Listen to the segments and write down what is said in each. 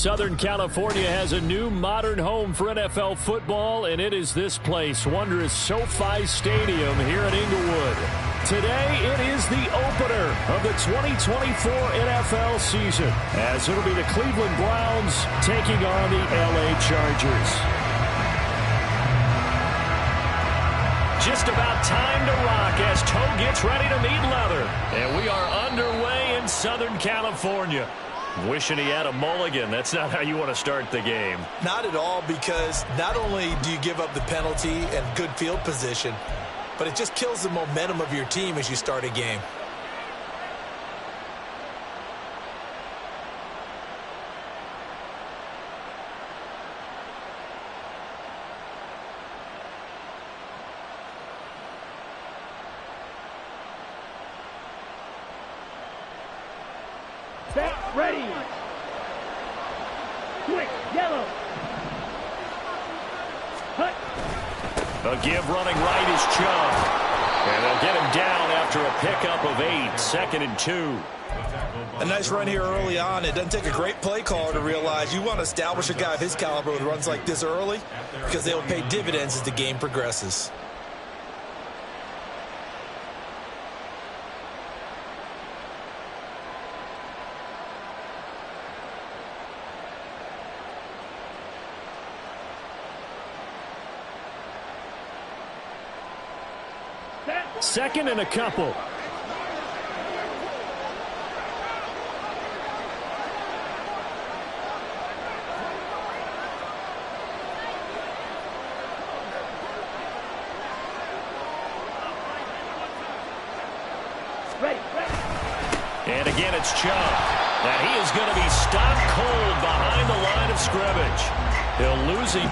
Southern California has a new modern home for NFL football, and it is this place, wondrous SoFi Stadium here in Inglewood. Today, it is the opener of the 2024 NFL season, as it'll be the Cleveland Browns taking on the LA Chargers. Just about time to rock as toe gets ready to meet leather. And we are underway in Southern California. Wishing he had a mulligan. That's not how you want to start the game. Not at all, because not only do you give up the penalty and good field position, but it just kills the momentum of your team as you start a game. Set, ready. Quick, yellow. Hut. The give running right is Chubb. And they'll get him down after a pickup of 8, 2nd and 2. A nice run here early on. It doesn't take a great play caller to realize you want to establish a guy of his caliber with runs like this early, because they will pay dividends as the game progresses. Second and a couple. Ready. And again, it's Chubb. Now he is going to be stopped cold behind the line of scrimmage. He'll lose him.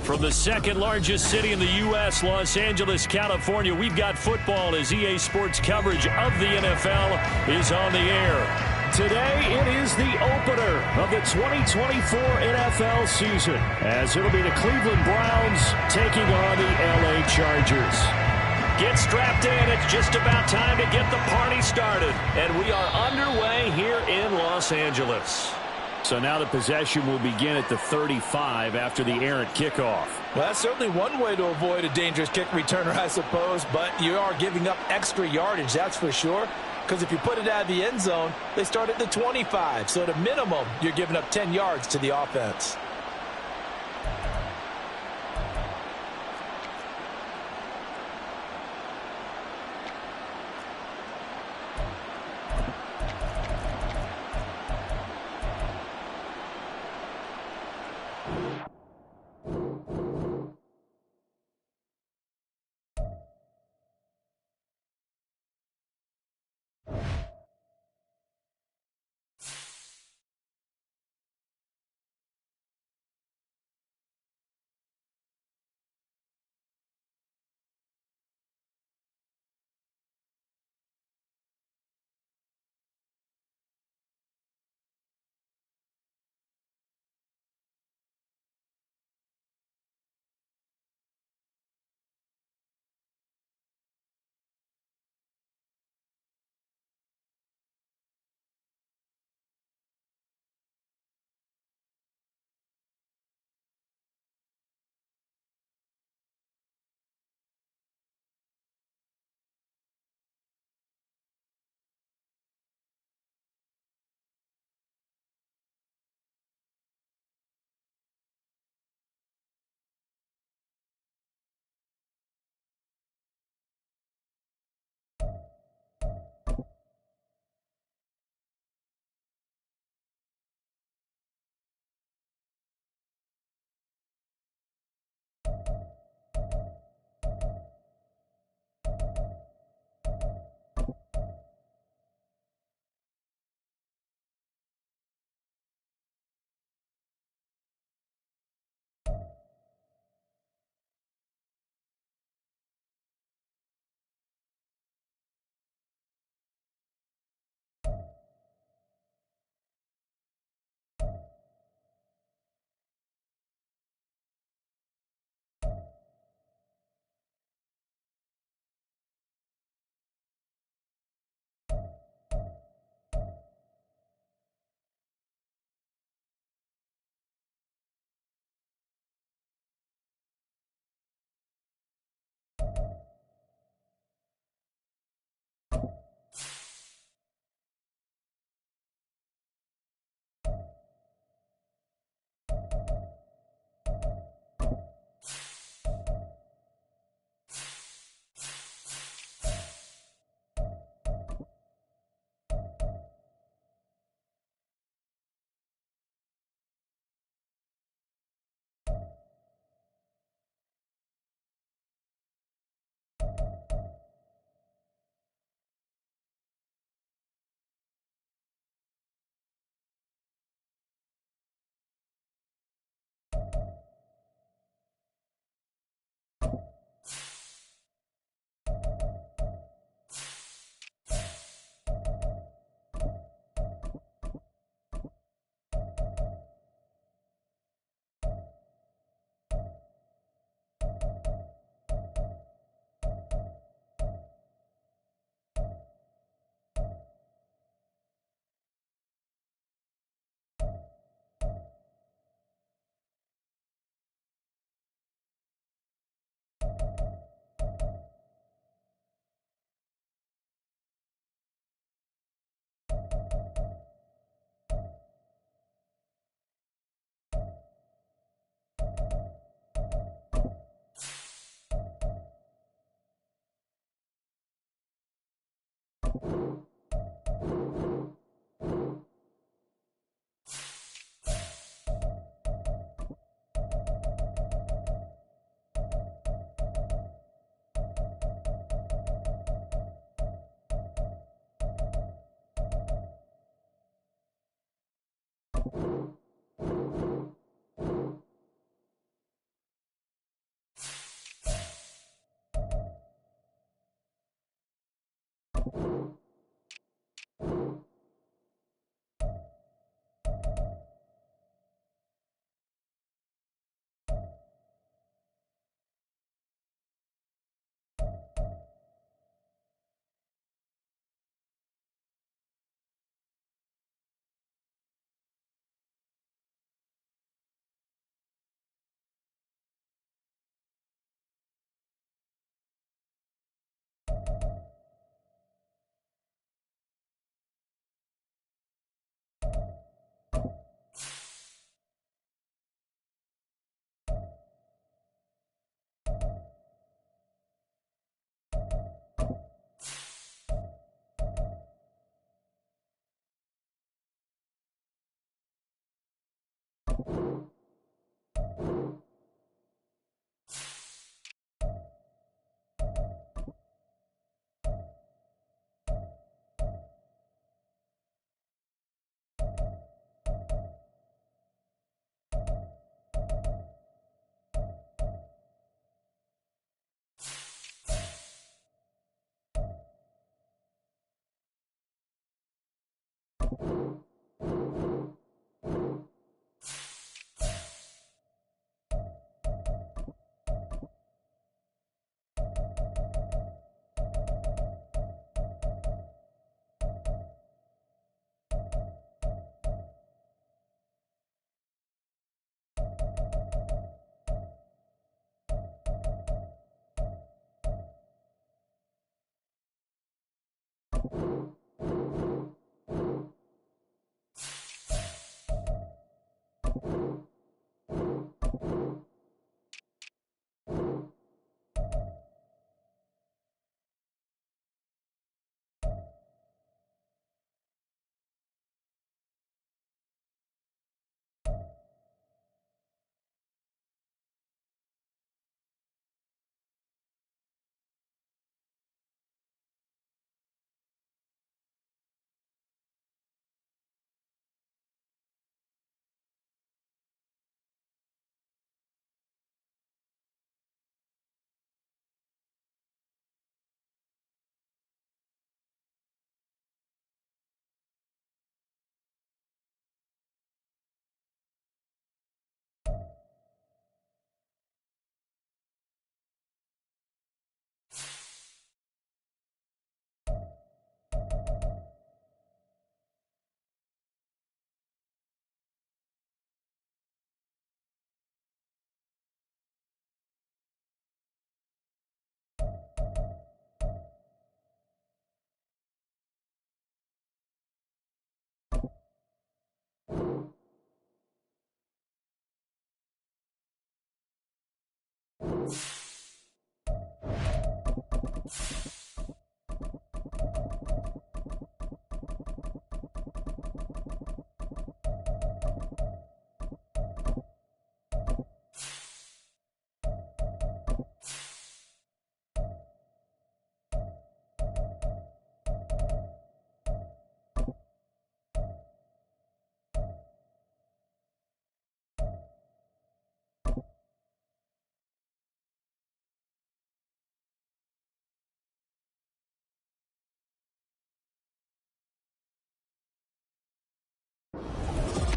From the second largest city in the U.S., Los Angeles, California, we've got football as EA Sports coverage of the NFL is on the air. Today, it is the opener of the 2024 NFL season, as it'll be the Cleveland Browns taking on the L.A. Chargers. Get strapped in. It's just about time to get the party started. And we are underway here in Los Angeles. So now the possession will begin at the 35 after the errant kickoff. Well, that's certainly one way to avoid a dangerous kick returner, I suppose, but you are giving up extra yardage, that's for sure, because if you put it out of the end zone, they start at the 25, so at a minimum, you're giving up 10 yards to the offense.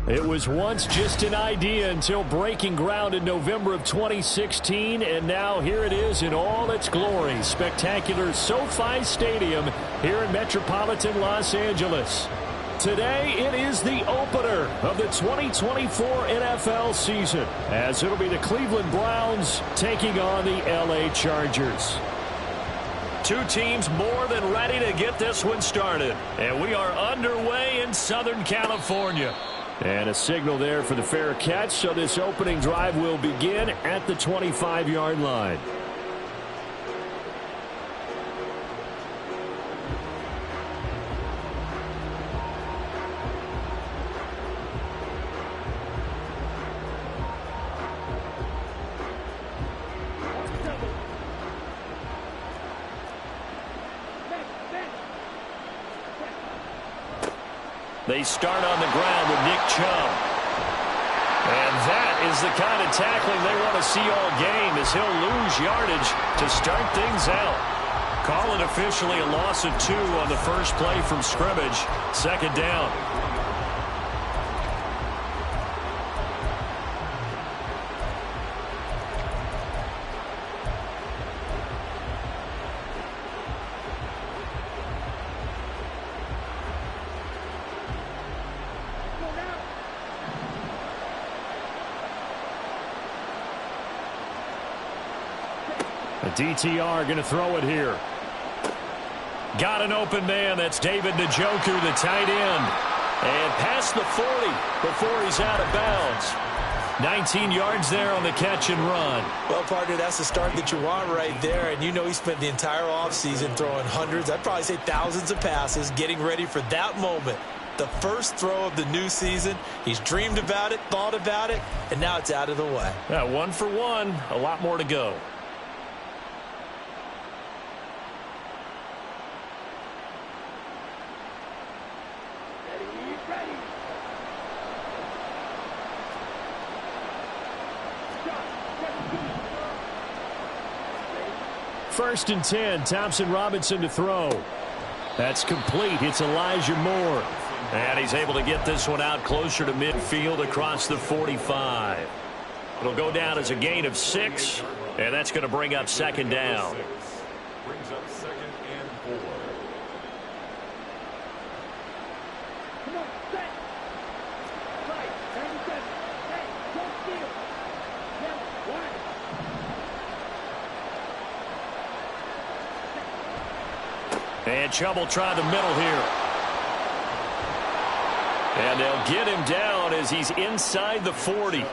It was once just an idea until breaking ground in November of 2016, and now here it is in all its glory. Spectacular SoFi Stadium here in metropolitan Los Angeles. Today, it is the opener of the 2024 NFL season, as it'll be the Cleveland Browns taking on the LA Chargers. Two teams more than ready to get this one started, and we are underway in Southern California. And a signal there for the fair catch, so this opening drive will begin at the 25-yard line. They start on the ground with Nick Chubb. And that is the kind of tackling they want to see all game, as he'll lose yardage to start things out. Call it officially a loss of 2 on the first play from scrimmage. Second down. DTR going to throw it here. Got an open man. That's David Njoku, the tight end. And past the 40 before he's out of bounds. 19 yards there on the catch and run. Well, partner, that's the start that you want right there. And you know he spent the entire offseason throwing hundreds, I'd probably say thousands of passes, getting ready for that moment. The first throw of the new season. He's dreamed about it, thought about it, and now it's out of the way. Yeah, 1 for 1. A lot more to go. First and 10, Thompson Robinson to throw. That's complete. It's Elijah Moore. And he's able to get this one out closer to midfield across the 45. It'll go down as a gain of 6, and that's going to bring up second down. Brings up 2nd and 4. Come on, set. Right, 37. Hey, don't steal. Yeah, 1. And Chubb will try the middle here. And they'll get him down as he's inside the 40.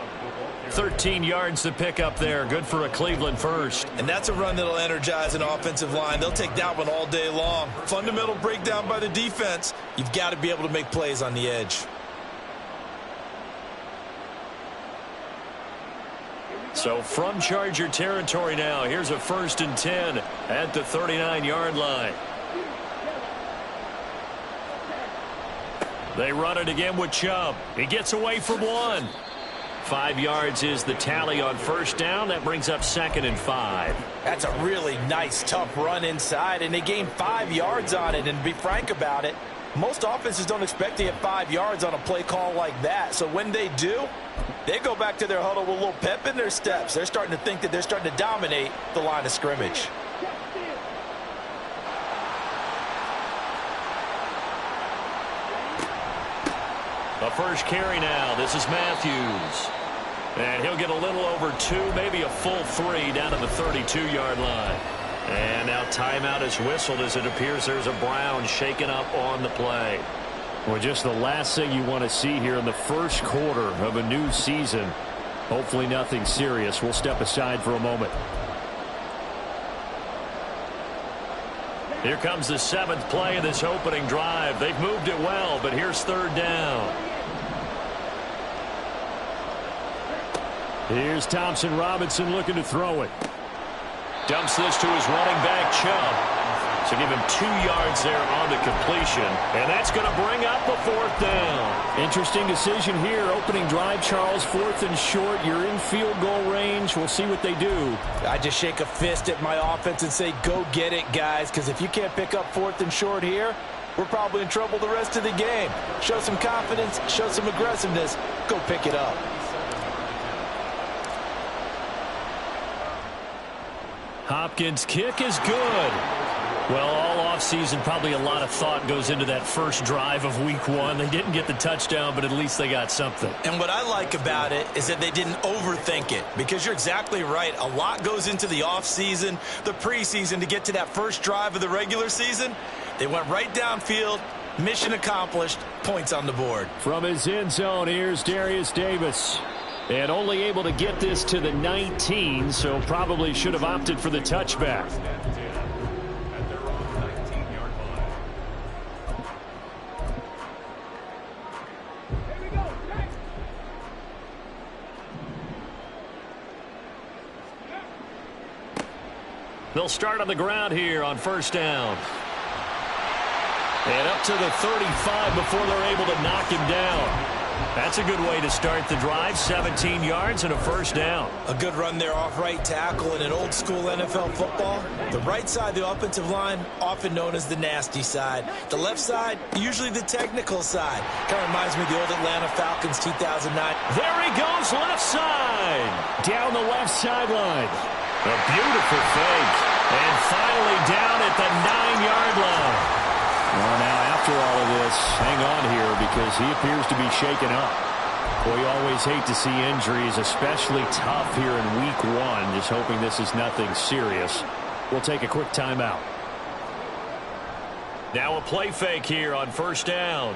13 yards to pick up there. Good for a Cleveland first. And that's a run that'll energize an offensive line. They'll take that one all day long. Fundamental breakdown by the defense. You've got to be able to make plays on the edge. So from Charger territory now, here's a 1st and 10 at the 39-yard line. They run it again with Chubb. He gets away from one. 5 yards is the tally on 1st down. That brings up 2nd and 5. That's a really nice, tough run inside, and they gained 5 yards on it. And to be frank about it, most offenses don't expect to get 5 yards on a play call like that. So when they do, they go back to their huddle with a little pep in their steps. They're starting to think that they're starting to dominate the line of scrimmage. A first carry now. This is Matthews. And he'll get a little over 2, maybe a full 3 down to the 32-yard line. And now timeout is whistled as it appears there's a Brown shaken up on the play. Well, just the last thing you want to see here in the first quarter of a new season. Hopefully nothing serious. We'll step aside for a moment. Here comes the 7th play of this opening drive. They've moved it well, but here's 3rd down. Here's Thompson Robinson looking to throw it. Dumps this to his running back, Chubb. So give him 2 yards there on the completion. And that's going to bring up a 4th down. Interesting decision here. Opening drive, Charles, 4th and short. You're in field goal range. We'll see what they do. I just shake a fist at my offense and say, go get it, guys. Because if you can't pick up 4th and short here, we're probably in trouble the rest of the game. Show some confidence. Show some aggressiveness. Go pick it up. Hopkins' kick is good. Well, all offseason, probably a lot of thought goes into that first drive of week 1. They didn't get the touchdown, but at least they got something. And what I like about it is that they didn't overthink it, because you're exactly right. A lot goes into the offseason, the preseason to get to that first drive of the regular season. They went right downfield, mission accomplished, points on the board. From his end zone, here's Darius Davis. And only able to get this to the 19, so probably should have opted for the touchback. They'll start on the ground here on 1st down. And up to the 35 before they're able to knock him down. That's a good way to start the drive. 17 yards and a 1st down. A good run there off right tackle in an old school NFL football. The right side of the offensive line, often known as the nasty side. The left side, usually the technical side. Kind of reminds me of the old Atlanta Falcons 2009. There he goes, left side. Down the left sideline. A beautiful fake. And finally down at the 9-yard line. Well, now, after all of this, hang on here because he appears to be shaken up. Boy, you always hate to see injuries, especially tough here in week 1. Just hoping this is nothing serious. We'll take a quick timeout. Now a play fake here on 1st down.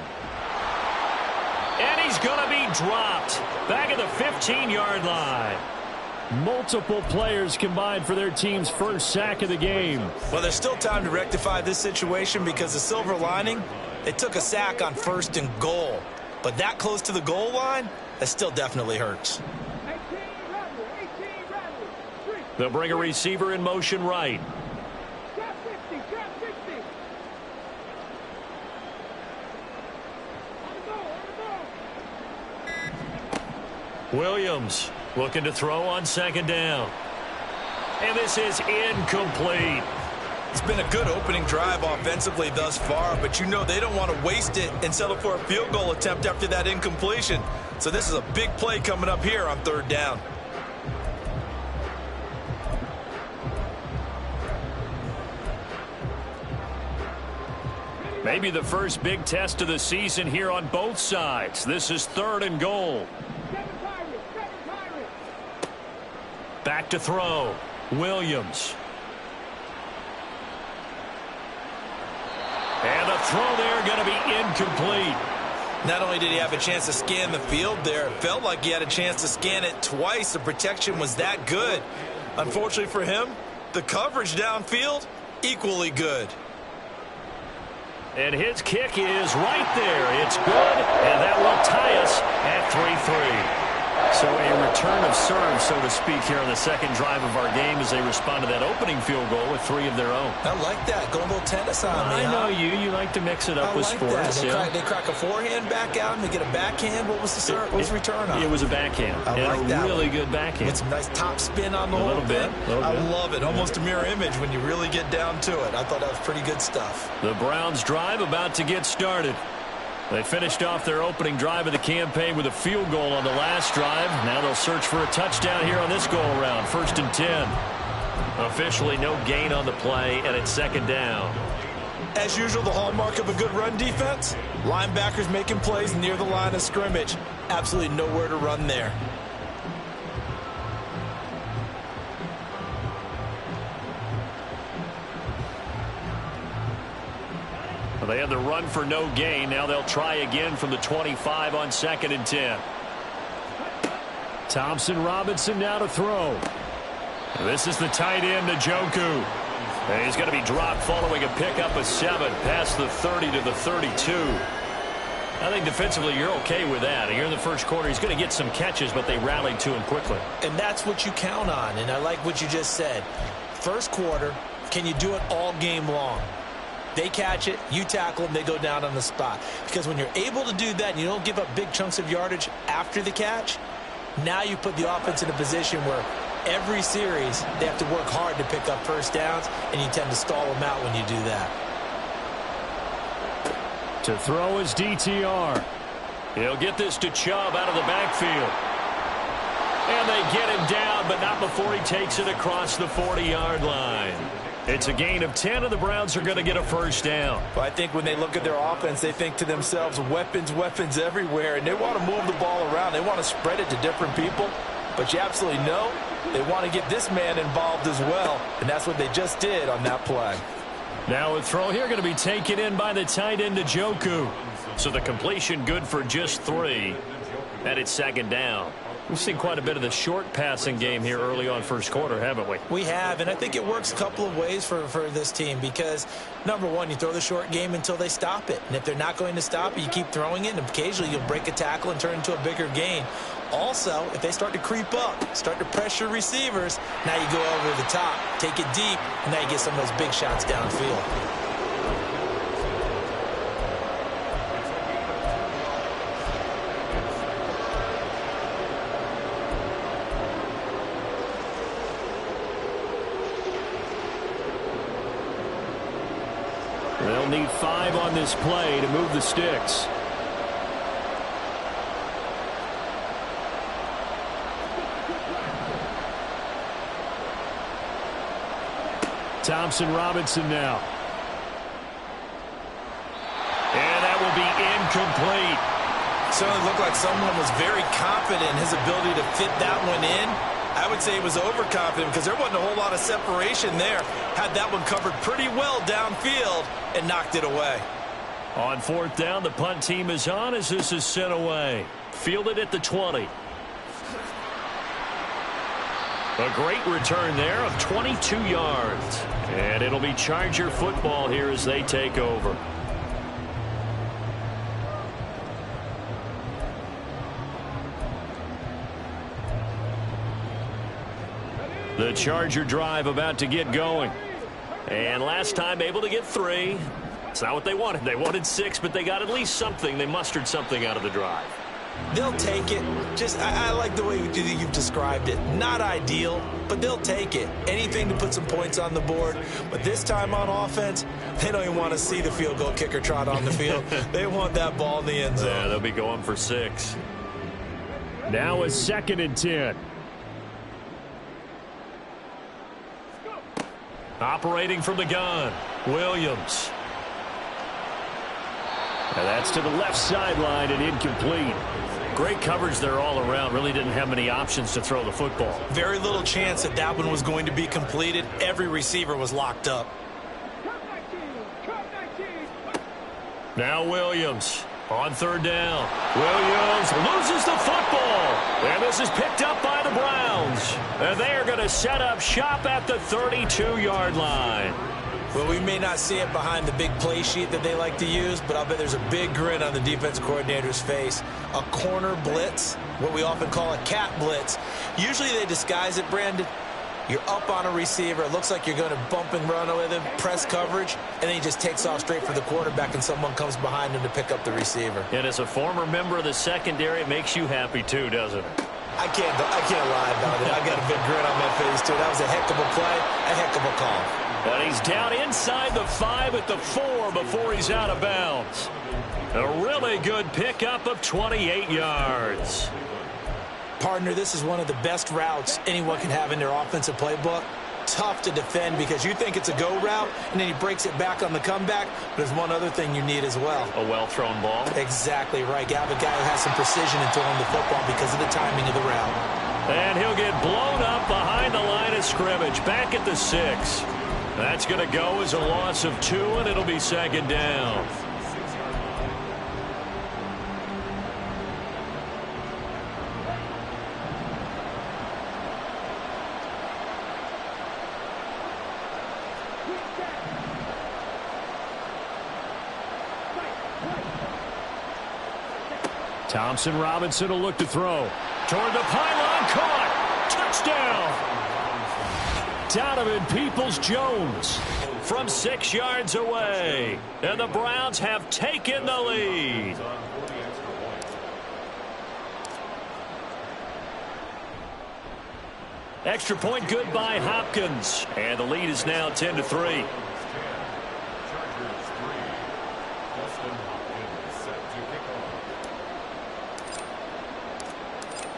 And he's going to be dropped. Back at the 15-yard line. Multiple players combined for their team's first sack of the game. Well, there's still time to rectify this situation because the silver lining, they took a sack on 1st and goal. But that close to the goal line, that still definitely hurts. They'll bring a receiver in motion right. Williams looking to throw on 2nd down. And this is incomplete. It's been a good opening drive offensively thus far, but you know they don't want to waste it and settle for a field goal attempt after that incompletion. So this is a big play coming up here on 3rd down. Maybe the first big test of the season here on both sides. This is 3rd and goal. Back to throw. Williams. And the throw there going to be incomplete. Not only did he have a chance to scan the field there, it felt like he had a chance to scan it twice. The protection was that good. Unfortunately for him, the coverage downfield, equally good. And his kick is right there. It's good, and that will tie us at 3-3. So a return of serve, so to speak, here on the second drive of our game as they respond to that opening field goal with 3 of their own. I like that. Go a little tennis on me. I know you. You like to mix it up with sports. They crack a forehand back out and they get a backhand. What was the serve? What was the return on? It was a backhand. And a really good backhand. With some nice top spin on the whole thing. I love it. Almost a mirror image when you really get down to it. I thought that was pretty good stuff. The Browns drive about to get started. They finished off their opening drive of the campaign with a field goal on the last drive. Now they'll search for a touchdown here on this go-around. 1st and 10. Officially no gain on the play, and it's 2nd down. As usual, the hallmark of a good run defense, linebackers making plays near the line of scrimmage. Absolutely nowhere to run there. They had the run for no gain. Now they'll try again from the 25 on 2nd and 10. Thompson Robinson now to throw. This is the tight end, Njoku. And he's going to be dropped following a pickup of 7 past the 30 to the 32. I think defensively you're okay with that. Here in the first quarter, he's going to get some catches, but they rallied to him quickly. And that's what you count on, and I like what you just said. First quarter, can you do it all game long? They catch it, you tackle them, they go down on the spot. Because when you're able to do that and you don't give up big chunks of yardage after the catch, now you put the offense in a position where every series they have to work hard to pick up first downs, and you tend to stall them out when you do that. To throw is DTR. He'll get this to Chubb out of the backfield. And they get him down, but not before he takes it across the 40-yard line. It's a gain of 10, and the Browns are going to get a first down. Well, I think when they look at their offense, they think to themselves, weapons, weapons everywhere, and they want to move the ball around. They want to spread it to different people, but you absolutely know they want to get this man involved as well, and that's what they just did on that play. Now a throw here going to be taken in by the tight end, Njoku. So the completion good for just 3, and it's 2nd down. We've seen quite a bit of the short passing game here early on first quarter, haven't we? We have, and I think it works a couple of ways for this team because, number one, you throw the short game until they stop it. And if they're not going to stop it, you keep throwing it, and occasionally you'll break a tackle and turn into a bigger gain. Also, if they start to creep up, start to pressure receivers, now you go over the top, take it deep, and now you get some of those big shots downfield. They'll need 5 on this play to move the sticks. Thompson Robinson now. And that will be incomplete. Certainly looked like someone was very confident in his ability to fit that one in. I would say he was overconfident because there wasn't a whole lot of separation there. Had that one covered pretty well downfield and knocked it away. On 4th down, the punt team is on as this is sent away. Fielded at the 20. A great return there of 22 yards. And it'll be Charger football here as they take over. The Charger drive about to get going. And last time able to get 3. It's not what they wanted. They wanted 6, but they got at least something. They mustered something out of the drive. They'll take it. I like the way you've described it. Not ideal, but they'll take it. Anything to put some points on the board. But this time on offense, they don't even want to see the field goal kicker trot on the field. They want that ball in the end zone. Yeah, they'll be going for 6. Now a 2nd and 10. Operating from the gun, Williams. And that's to the left sideline and incomplete. Great coverage there all around. Really didn't have many options to throw the football. Very little chance that that one was going to be completed. Every receiver was locked up. Now Williams. On third down, Williams loses the football. And this is picked up by the Browns. And they are going to set up shop at the 32-yard line. Well, we may not see it behind the big play sheet that they like to use, but I'll bet there's a big grin on the defense coordinator's face. A corner blitz, what we often call a cat blitz. Usually they disguise it, Brandon. You're up on a receiver. It looks like you're going to bump and run with him, press coverage, and then he just takes off straight for the quarterback, and someone comes behind him to pick up the receiver. And as a former member of the secondary, it makes you happy too, doesn't it? I can't lie about it. I got a big grin on my face, too. That was a heck of a play, a heck of a call. And he's down inside the 5 at the 4 before he's out of bounds. A really good pickup of 28 yards. Partner, this is one of the best routes anyone can have in their offensive playbook. Tough to defend because you think it's a go route, and then he breaks it back on the comeback. There's one other thing you need as well. A well-thrown ball. Exactly right. You have a guy who has some precision in throwing the football because of the timing of the route. And he'll get blown up behind the line of scrimmage, back at the 6. That's going to go as a loss of 2, and it'll be second down. Thompson Robinson will look to throw. Toward the pylon, caught. Touchdown. Donovan Peoples-Jones from 6 yards away. And the Browns have taken the lead. Extra point good by Hopkins. And the lead is now 10-3.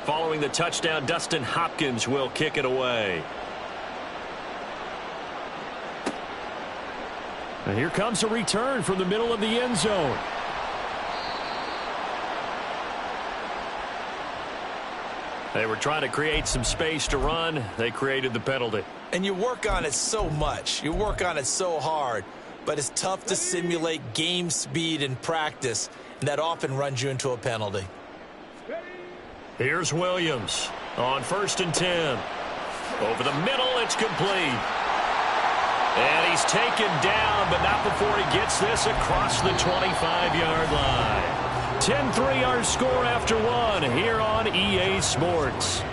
Following the touchdown, Dustin Hopkins will kick it away. And here comes a return from the middle of the end zone. They were trying to create some space to run. They created the penalty. And you work on it so much. You work on it so hard. But it's tough to simulate game speed in practice. And that often runs you into a penalty. Here's Williams on 1st and 10. Over the middle, it's complete. And he's taken down, but not before he gets this across the 25-yard line. 10-3 our score after 1 here on EA Sports.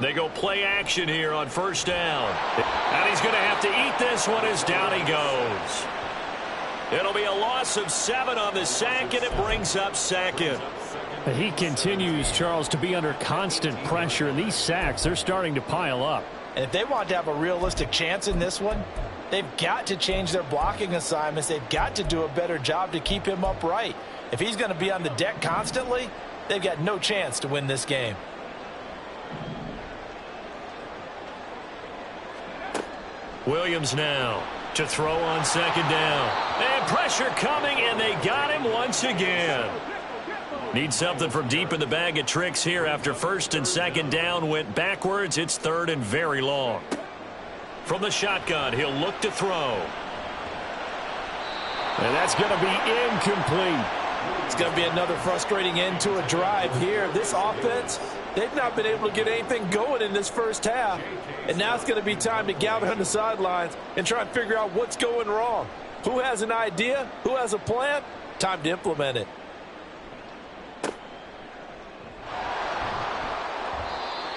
They go play action here on 1st down. And he's going to have to eat this one as down he goes. It'll be a loss of 7 on the sack, and it brings up 2nd. He continues, Charles, to be under constant pressure, and these sacks, they're starting to pile up. And if they want to have a realistic chance in this one, they've got to change their blocking assignments. They've got to do a better job to keep him upright. If he's going to be on the deck constantly, they've got no chance to win this game. Williams now to throw on 2nd down. And pressure coming, and they got him once again. Need something from deep in the bag of tricks here after 1st and 2nd down went backwards. It's 3rd and very long. From the shotgun, he'll look to throw. And that's going to be incomplete. It's going to be another frustrating end to a drive here. This offense, they've not been able to get anything going in this first half. And now it's going to be time to gather on the sidelines and try and figure out what's going wrong. Who has an idea? Who has a plan? Time to implement it.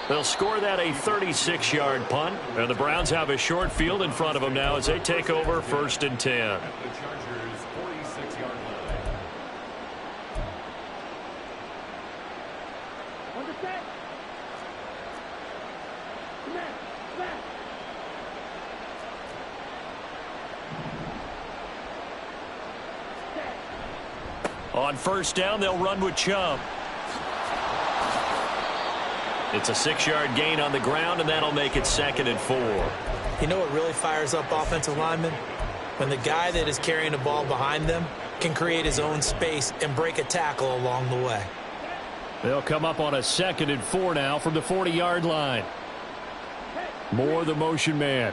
They'll score that a 36-yard punt. And the Browns have a short field in front of them now as they take over 1st and 10. On 1st down, they'll run with Chubb. It's a 6-yard gain on the ground, and that'll make it 2nd and 4. You know what really fires up offensive linemen? when the guy that is carrying the ball behind them can create his own space and break a tackle along the way. They'll come up on a 2nd and 4 now from the 40-yard line. Moore, the motion man.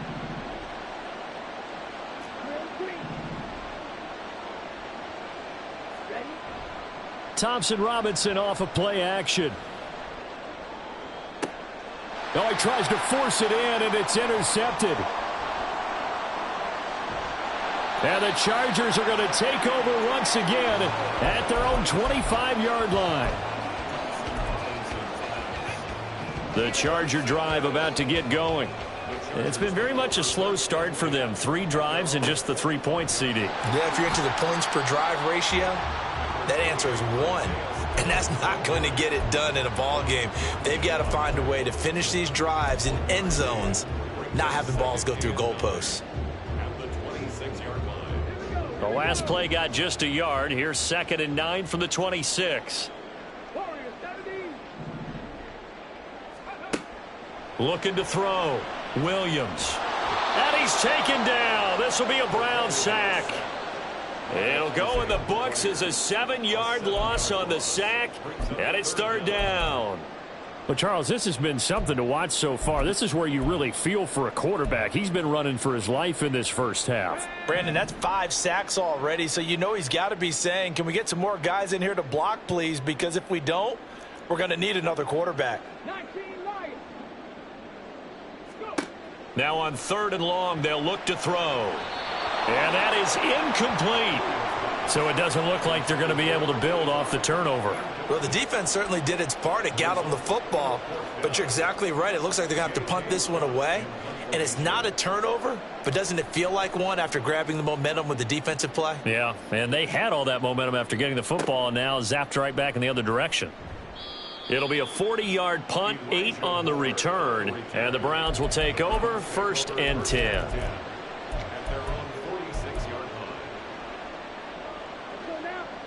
Thompson Robinson off of play action. Oh, he tries to force it in, and it's intercepted. And the Chargers are going to take over once again at their own 25-yard line. The Charger drive about to get going. It's been very much a slow start for them. 3 drives and just the 3 points, CD. Yeah, if you're into the points per drive ratio, that answer is 1. And that's not going to get it done in a ball game. They've got to find a way to finish these drives in end zones, not having balls go through goalposts. The last play got just a yard. Here's 2nd and 9 from the 26. Looking to throw. Williams. And he's taken down. This will be a Brown sack. It'll go in the books as a 7-yard loss on the sack, and it's 3rd down. But, Charles, this has been something to watch so far. This is where you really feel for a quarterback. He's been running for his life in this first half. Brandon, that's 5 sacks already, so you know he's got to be saying, can we get some more guys in here to block, please? Because if we don't, we're going to need another quarterback. Now on 3rd and long, they'll look to throw. And that is incomplete. So it doesn't look like they're going to be able to build off the turnover. Well, the defense certainly did its part. It got them the football. But you're exactly right. It looks like they're going to have to punt this one away. And it's not a turnover, but doesn't it feel like one after grabbing the momentum with the defensive play? Yeah, and they had all that momentum after getting the football and now zapped right back in the other direction. It'll be a 40-yard punt, 8 on the return, and the Browns will take over 1st and 10.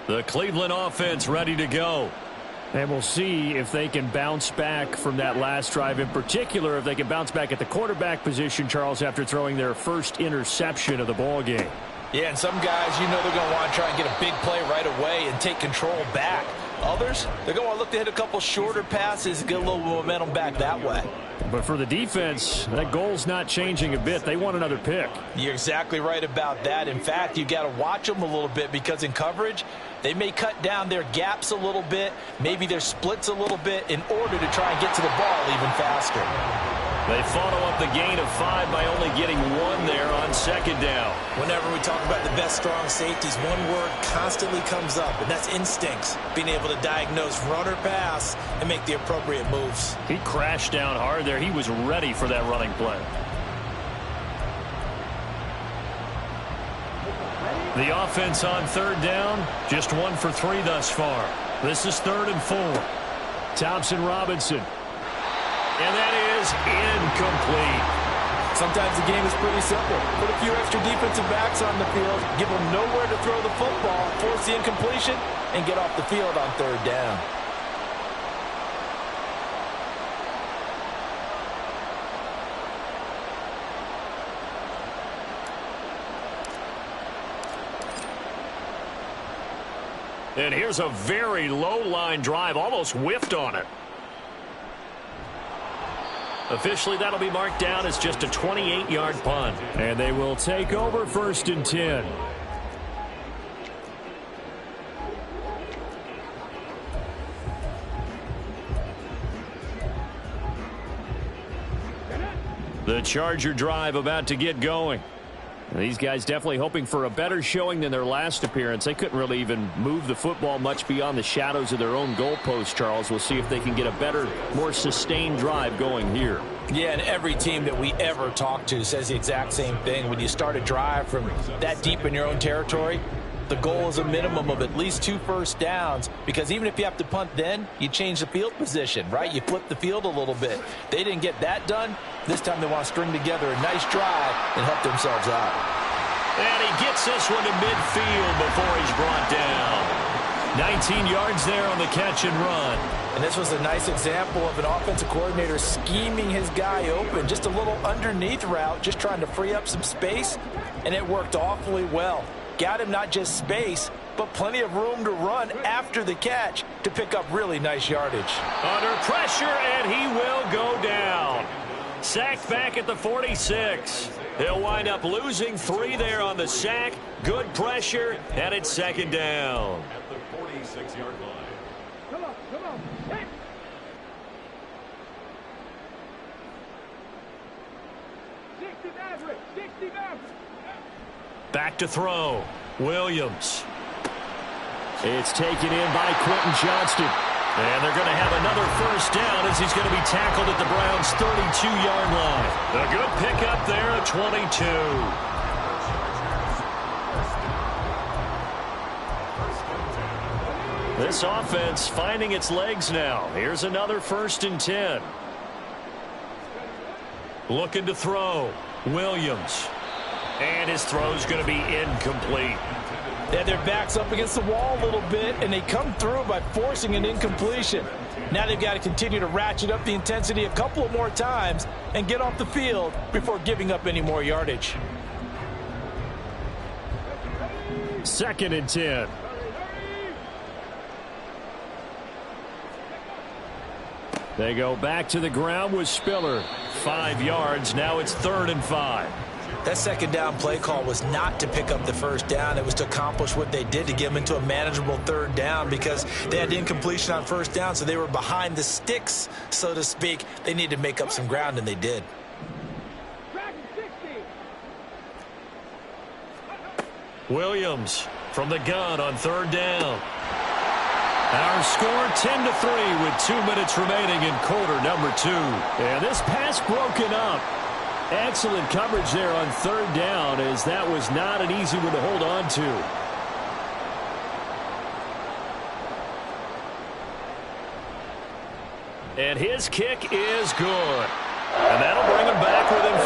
The Cleveland offense ready to go. And we'll see if they can bounce back from that last drive. In particular, if they can bounce back at the quarterback position, Charles, after throwing their first interception of the ball game. Yeah, and some guys, you know they're going to want to try and get a big play right away and take control back. Others, they're going to want to look to hit a couple shorter passes and get a little momentum back that way. But for the defense, that goal's not changing a bit. They want another pick. You're exactly right about that. In fact, you've got to watch them a little bit because in coverage, they may cut down their gaps a little bit, maybe their splits a little bit in order to try and get to the ball even faster. They follow up the gain of 5 by only getting 1 there on 2nd down. Whenever we talk about the best strong safeties, one word constantly comes up, and that's instincts. Being able to diagnose run or pass and make the appropriate moves. He crashed down hard there. He was ready for that running play. The offense on 3rd down, just 1 for 3 thus far. This is 3rd and 4. Thompson Robinson. And that is incomplete. Sometimes the game is pretty simple. Put a few extra defensive backs on the field, give them nowhere to throw the football, force the incompletion, and get off the field on 3rd down. And here's a very low-line drive, almost whiffed on it. Officially, that'll be marked down as just a 28-yard punt. And they will take over 1st and 10. The Charger drive about to get going. These guys definitely hoping for a better showing than their last appearance. They couldn't really even move the football much beyond the shadows of their own goalpost, Charles. We'll see if they can get a better, more sustained drive going here. Yeah, and every team that we ever talk to says the exact same thing. When you start a drive from that deep in your own territory, the goal is a minimum of at least 2 first downs, because even if you have to punt then, you change the field position, right? You flip the field a little bit. They didn't get that done. This time they want to string together a nice drive and help themselves out. And he gets this one to midfield before he's brought down. 19 yards there on the catch and run. And this was a nice example of an offensive coordinator scheming his guy open. Just a little underneath route, just trying to free up some space, and it worked awfully well. Got him not just space, but plenty of room to run after the catch to pick up really nice yardage. Under pressure, and he will go down. Sacked back at the 46. He'll wind up losing 3 there on the sack. Good pressure, and it's second down. At the 46-yard line. Come on, come on. Hey. 60 Maverick, 60 Maverick. Back to throw. Williams. It's taken in by Quentin Johnston. And they're going to have another first down as he's going to be tackled at the Browns' 32-yard line. A good pickup there at 22. This offense finding its legs now. Here's another 1st and 10. Looking to throw. Williams. And his throw's going to be incomplete. They had their backs up against the wall a little bit, and they come through by forcing an incompletion. Now they've got to continue to ratchet up the intensity a couple of more times and get off the field before giving up any more yardage. 2nd and 10. They go back to the ground with Spiller. 5 yards. Now it's 3rd and 5. That second down play call was not to pick up the first down. It was to accomplish what they did, to get them into a manageable 3rd down, because they had incompletion on first down, so they were behind the sticks, so to speak. They needed to make up some ground, and they did. Williams from the gun on 3rd down. Our score 10-3 with 2 minutes remaining in quarter number 2. And this pass broken up. Excellent coverage there on 3rd down, as that was not an easy one to hold on to. And his kick is good. And that'll bring him back within 4.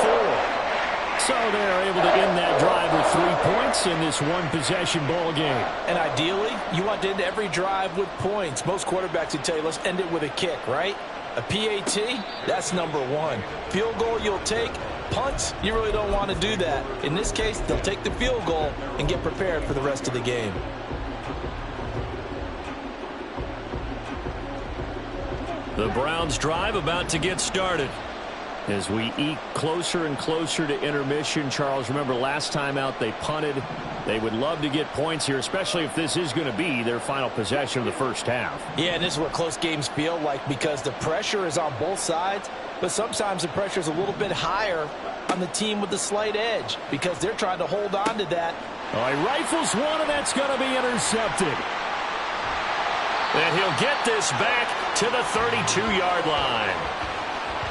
So they're able to end that drive with 3 points in this one-possession ball game. And ideally, you want to end every drive with points. Most quarterbacks would tell you, let's end it with a kick, right? A PAT, that's number 1. Field goal you'll take. Punts, you really don't want to do that. In this case, they'll take the field goal and get prepared for the rest of the game. The Browns drive about to get started. As we eke closer and closer to intermission, Charles, remember last time out they punted. They would love to get points here, especially if this is going to be their final possession of the first half. Yeah, and this is what close games feel like, because the pressure is on both sides, but sometimes the pressure is a little bit higher on the team with the slight edge, because they're trying to hold on to that. All right, rifles one, and that's going to be intercepted. And he'll get this back to the 32-yard line.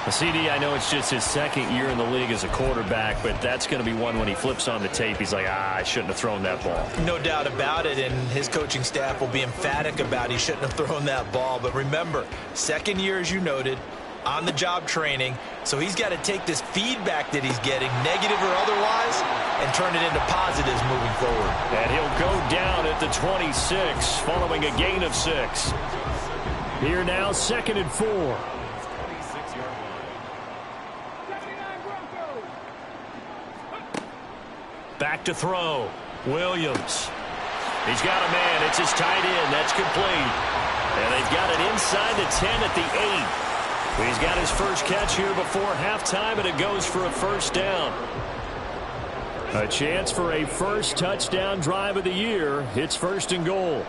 CD, I know it's just his 2nd year in the league as a quarterback, but that's going to be one when he flips on the tape. He's like, I shouldn't have thrown that ball. No doubt about it, and his coaching staff will be emphatic about he shouldn't have thrown that ball. But remember, 2nd year, as you noted, on-the-job training, so he's got to take this feedback that he's getting, negative or otherwise, and turn it into positives moving forward. And he'll go down at the 26 following a gain of 6. Here now, 2nd and 4. Back to throw. Williams. He's got a man. It's his tight end. That's complete. And they've got it inside the 10 at the 8. He's got his first catch here before halftime, and it goes for a first down. A chance for a first touchdown drive of the year. It's 1st and goal.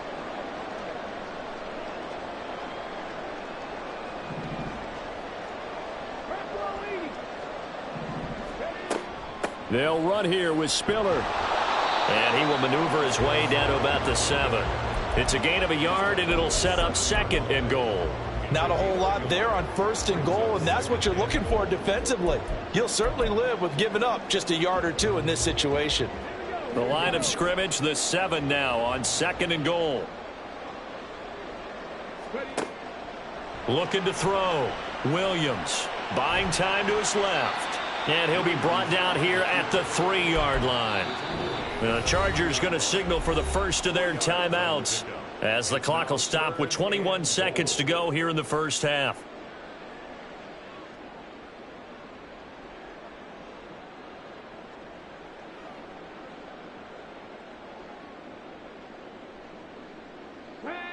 They'll run here with Spiller. And he will maneuver his way down to about the 7. It's a gain of a yard, and it'll set up 2nd and goal. Not a whole lot there on 1st and goal, and that's what you're looking for defensively. You'll certainly live with giving up just a yard or 2 in this situation. The line of scrimmage, the 7 now on 2nd and goal. Looking to throw. Williams buying time to his left. And he'll be brought down here at the 3-yard line. The Chargers going to signal for the first of their timeouts As the clock will stop with 21 seconds to go here in the first half.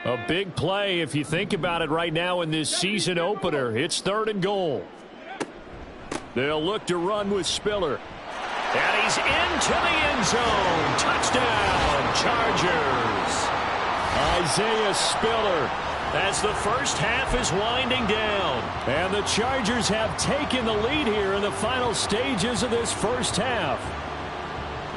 A big play if you think about it right now in this season opener. It's 3rd and goal. They'll look to run with Spiller. And he's into the end zone. Touchdown, Chargers. Isaiah Spiller as the first half is winding down. And the Chargers have taken the lead here in the final stages of this first half.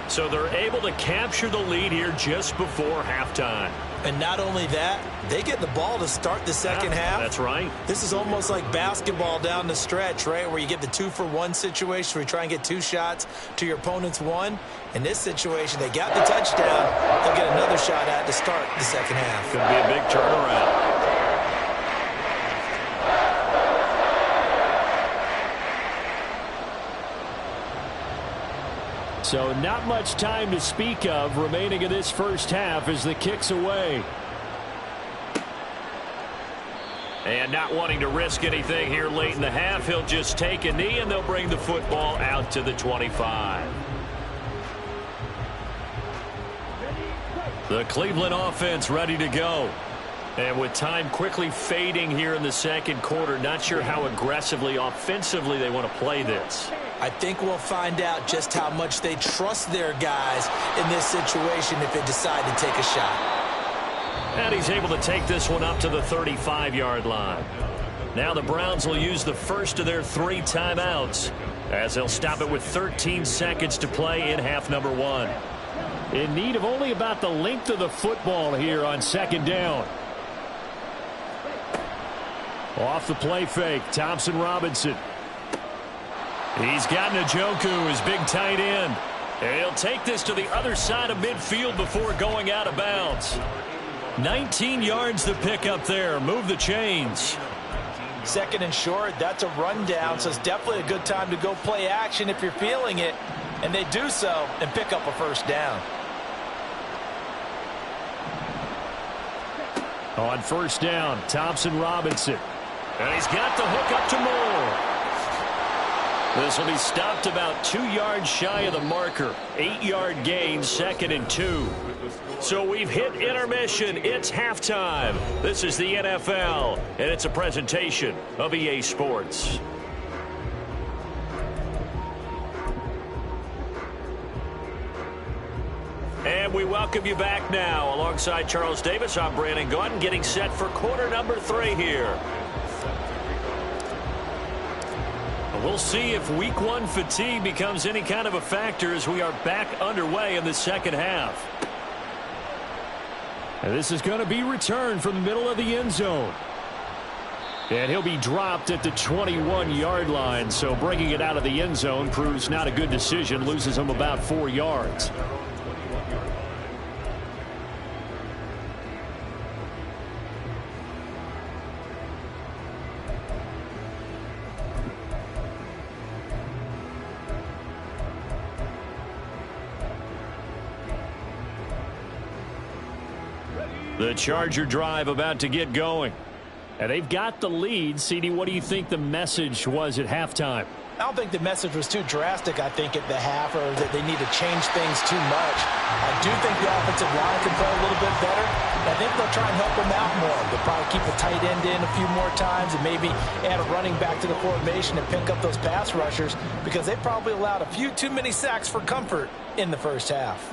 So they're able to capture the lead here just before halftime. And not only that, they get the ball to start the second half. That's right. This is almost like basketball down the stretch, right, where you get the 2-for-1 situation where you try and get 2 shots to your opponent's 1. In this situation, they got the touchdown. They'll get another shot at to start the second half. Could be a big turnaround. So not much time to speak of remaining in this first half as the kick's away. And not wanting to risk anything here late in the half, he'll just take a knee and they'll bring the football out to the 25. The Cleveland offense ready to go. And with time quickly fading here in the second quarter, not sure how aggressively, offensively they want to play this. I think we'll find out just how much they trust their guys in this situation if they decide to take a shot. And he's able to take this one up to the 35-yard line. Now the Browns will use the first of their 3 timeouts as they'll stop it with 13 seconds to play in half number 1. In need of only about the length of the football here on second down. Off the play fake, Thompson Robinson. He's got Njoku, his big tight end. And he'll take this to the other side of midfield before going out of bounds. 19 yards to pick up there. Move the chains. Second and short, that's a rundown, so it's definitely a good time to go play action if you're feeling it. And they do so and pick up a first down. On first down, Thompson Robinson. And he's got the hook up to Moore. This will be stopped about 2 yards shy of the marker. 8-yard gain, 2nd and 2. So we've hit intermission. It's halftime. This is the NFL, and it's a presentation of EA Sports. And we welcome you back now. Alongside Charles Davis, I'm Brandon Gaudin, getting set for quarter number 3 here. We'll see if week 1 fatigue becomes any kind of a factor as we are back underway in the second half. And this is going to be returned from the middle of the end zone. And he'll be dropped at the 21-yard line, so bringing it out of the end zone proves not a good decision, loses him about 4 yards. The Charger drive about to get going. And they've got the lead. CD, what do you think the message was at halftime? I don't think the message was too drastic, I think, at the half, or that they need to change things too much. I do think the offensive line can play a little bit better. I think they'll try and help them out more. They'll probably keep a tight end in a few more times and maybe add a running back to the formation and pick up those pass rushers, because they probably allowed a few too many sacks for comfort in the first half.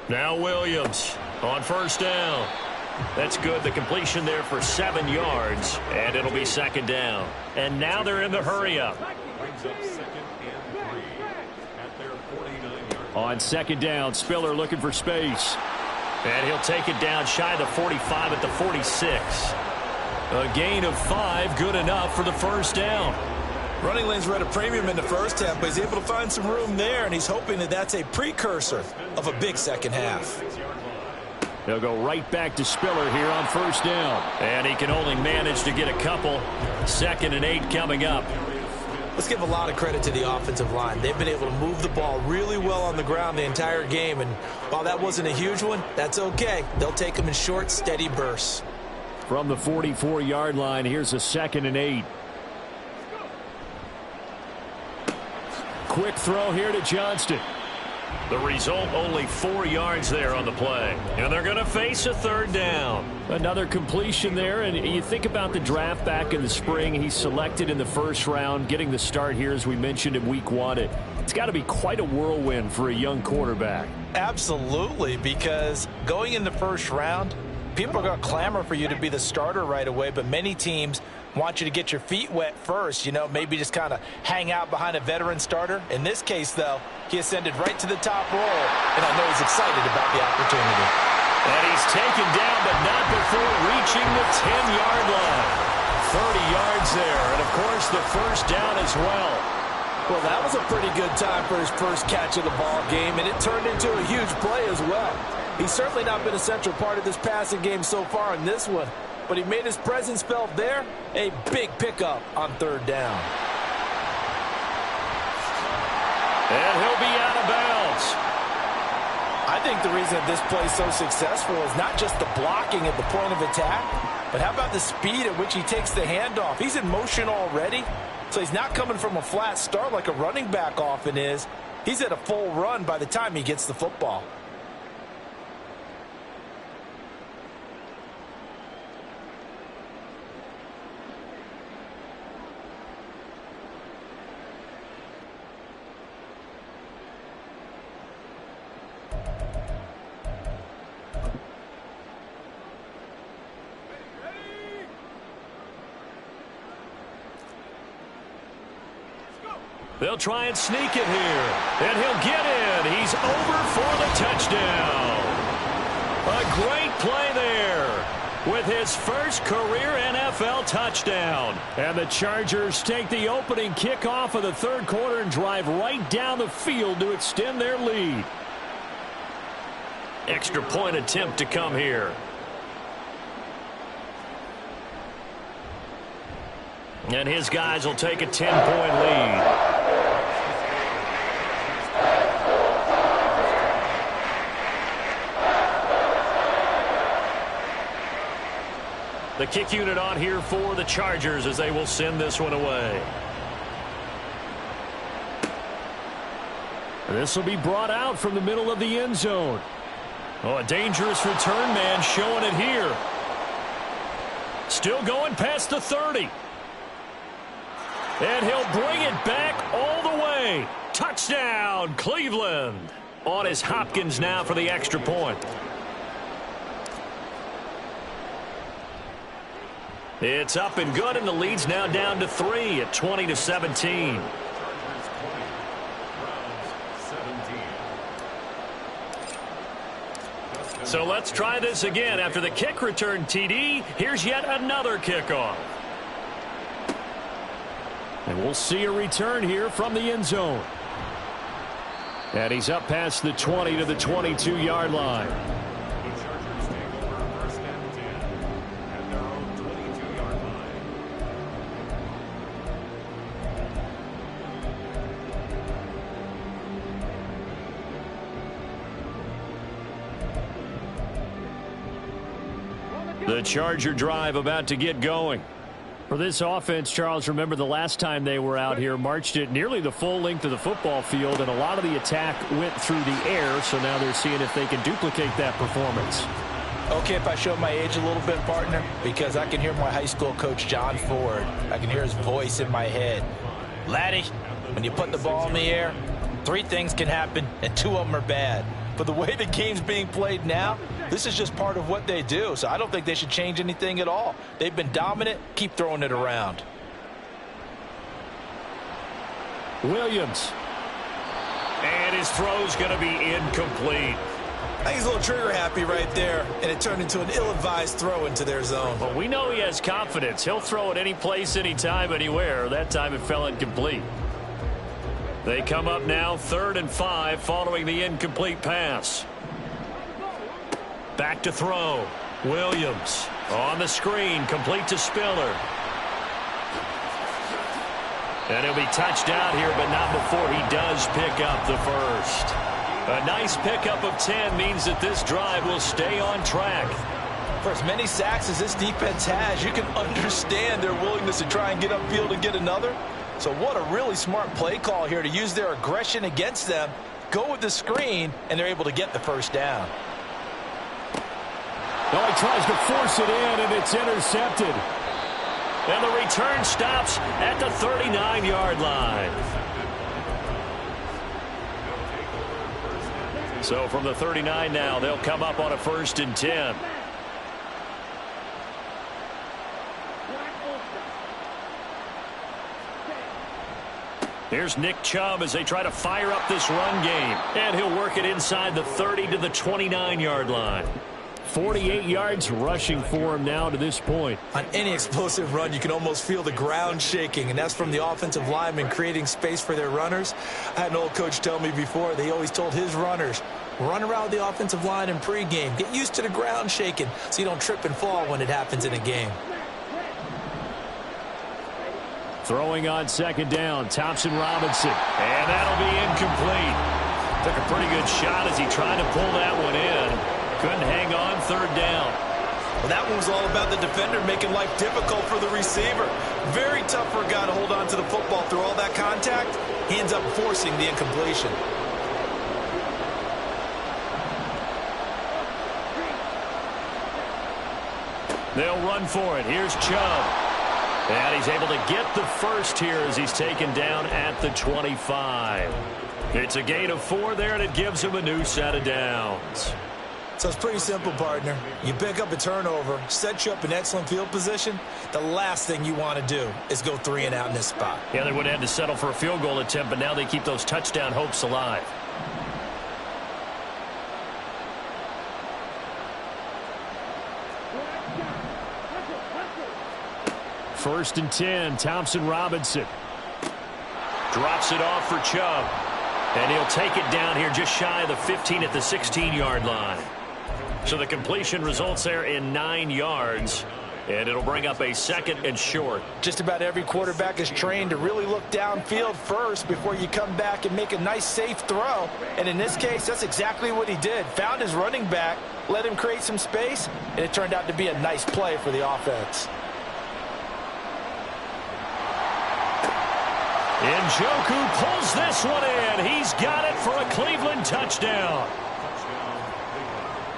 Now Williams on first down. That's good. The completion there for 7 yards, and it'll be second down. And now they're in the hurry-up. On second down, Spiller looking for space. And he'll take it down shy of the 45 at the 46. A gain of 5, good enough for the first down. Running lanes were at a premium in the first half, but he's able to find some room there, and he's hoping that that's a precursor of a big second half. They'll go right back to Spiller here on first down. And he can only manage to get a couple. 2nd and 8 coming up. Let's give a lot of credit to the offensive line. They've been able to move the ball really well on the ground the entire game, and while that wasn't a huge one, that's okay. They'll take them in short, steady bursts. From the 44-yard line, here's a 2nd and 8. Quick throw here to Johnston. The result, only 4 yards there on the play. And they're going to face a 3rd down. Another completion there, and you think about the draft back in the spring. He's selected in the 1st round, getting the start here, as we mentioned, in week 1. It's got to be quite a whirlwind for a young quarterback. Absolutely, because going in the 1st round, people are going to clamor for you to be the starter right away, but many teams want you to get your feet wet first, maybe just kind of hang out behind a veteran starter. In this case, though, he ascended right to the top roll, and I know he's excited about the opportunity. And he's taken down, but not before reaching the 10-yard line. 30 yards there, and of course the 1st down as well. Well, that was a pretty good time for his first catch of the ball game, and it turned into a huge play as well. He's certainly not been a central part of this passing game so far in this one, but he made his presence felt there. A big pickup on 3rd down. And he'll be out of bounds. I think the reason that this play is so successful is not just the blocking at the point of attack, but how about the speed at which he takes the handoff? He's in motion already, so he's not coming from a flat start like a running back often is. He's at a full run by the time he gets the football. They'll try and sneak it here. And he'll get in. He's over for the touchdown. A great play there with his first career NFL touchdown. And the Chargers take the opening kickoff of the 3rd quarter and drive right down the field to extend their lead. Extra point attempt to come here. And his guys will take a 10-point lead. The kick unit on here for the Chargers as they will send this one away. This will be brought out from the middle of the end zone. Oh, a dangerous return man showing it here. Still going past the 30. And he'll bring it back all the way. Touchdown, Cleveland. On is Hopkins now for the extra point. It's up and good, and the lead's now down to 3 at 20-17. So let's try this again. After the kick return TD, here's yet another kickoff. And we'll see a return here from the end zone. And he's up past the 20 to the 22-yard line. The Charger drive about to get going. For this offense, Charles, remember the last time they were out here, marched it nearly the full length of the football field, and a lot of the attack went through the air, so now they're seeing if they can duplicate that performance. Okay, if I show my age a little bit, partner, because I can hear my high school coach, John Ford. I can hear his voice in my head. Laddie, when you put the ball in the air, 3 things can happen, and 2 of them are bad. But the way the game's being played now, this is just part of what they do, so I don't think they should change anything at all. They've been dominant. Keep throwing it around. Williams. And his throw's going to be incomplete. I think he's a little trigger happy right there, and it turned into an ill-advised throw into their zone. Well, we know he has confidence. He'll throw it any place, anytime, anywhere. That time it fell incomplete. They come up now 3rd and 5 following the incomplete pass. Back to throw. Williams on the screen, complete to Spiller. And he'll be touched out here, but not before he does pick up the first. A nice pickup of 10 means that this drive will stay on track. For as many sacks as this defense has, you can understand their willingness to try and get upfield and get another. So what a really smart play call here to use their aggression against them, go with the screen, and they're able to get the first down. Well, he tries to force it in, and it's intercepted. And the return stops at the 39-yard line. So from the 39 now, they'll come up on a 1st and 10. Here's Nick Chubb as they try to fire up this run game. And he'll work it inside the 30 to the 29-yard line. 48 yards rushing for him now to this point. On any explosive run, you can almost feel the ground shaking, and that's from the offensive linemen creating space for their runners. I had an old coach tell me before, they always told his runners, run around the offensive line in pregame. Get used to the ground shaking so you don't trip and fall when it happens in a game. Throwing on 2nd down, Thompson Robinson. And that'll be incomplete. Took a pretty good shot as he tried to pull that one in. Couldn't hang on 3rd down. Well, that one was all about the defender making life difficult for the receiver. Very tough for a guy to hold on to the football through all that contact. He ends up forcing the incompletion. They'll run for it. Here's Chubb. And he's able to get the first here as he's taken down at the 25. It's a gain of 4 there, and it gives him a new set of downs. So it's pretty simple, partner. You pick up a turnover, set you up in excellent field position. The last thing you want to do is go 3 and out in this spot. Yeah, they would have had to settle for a field goal attempt, but now they keep those touchdown hopes alive. First and 10, Thompson Robinson. Drops it off for Chubb. And he'll take it down here just shy of the 15 at the 16-yard line. So the completion results there in 9 yards. And it'll bring up a 2nd and short. Just about every quarterback is trained to really look downfield first before you come back and make a nice, safe throw. And in this case, that's exactly what he did. Found his running back, let him create some space, and it turned out to be a nice play for the offense. Njoku pulls this one in. He's got it for a Cleveland touchdown.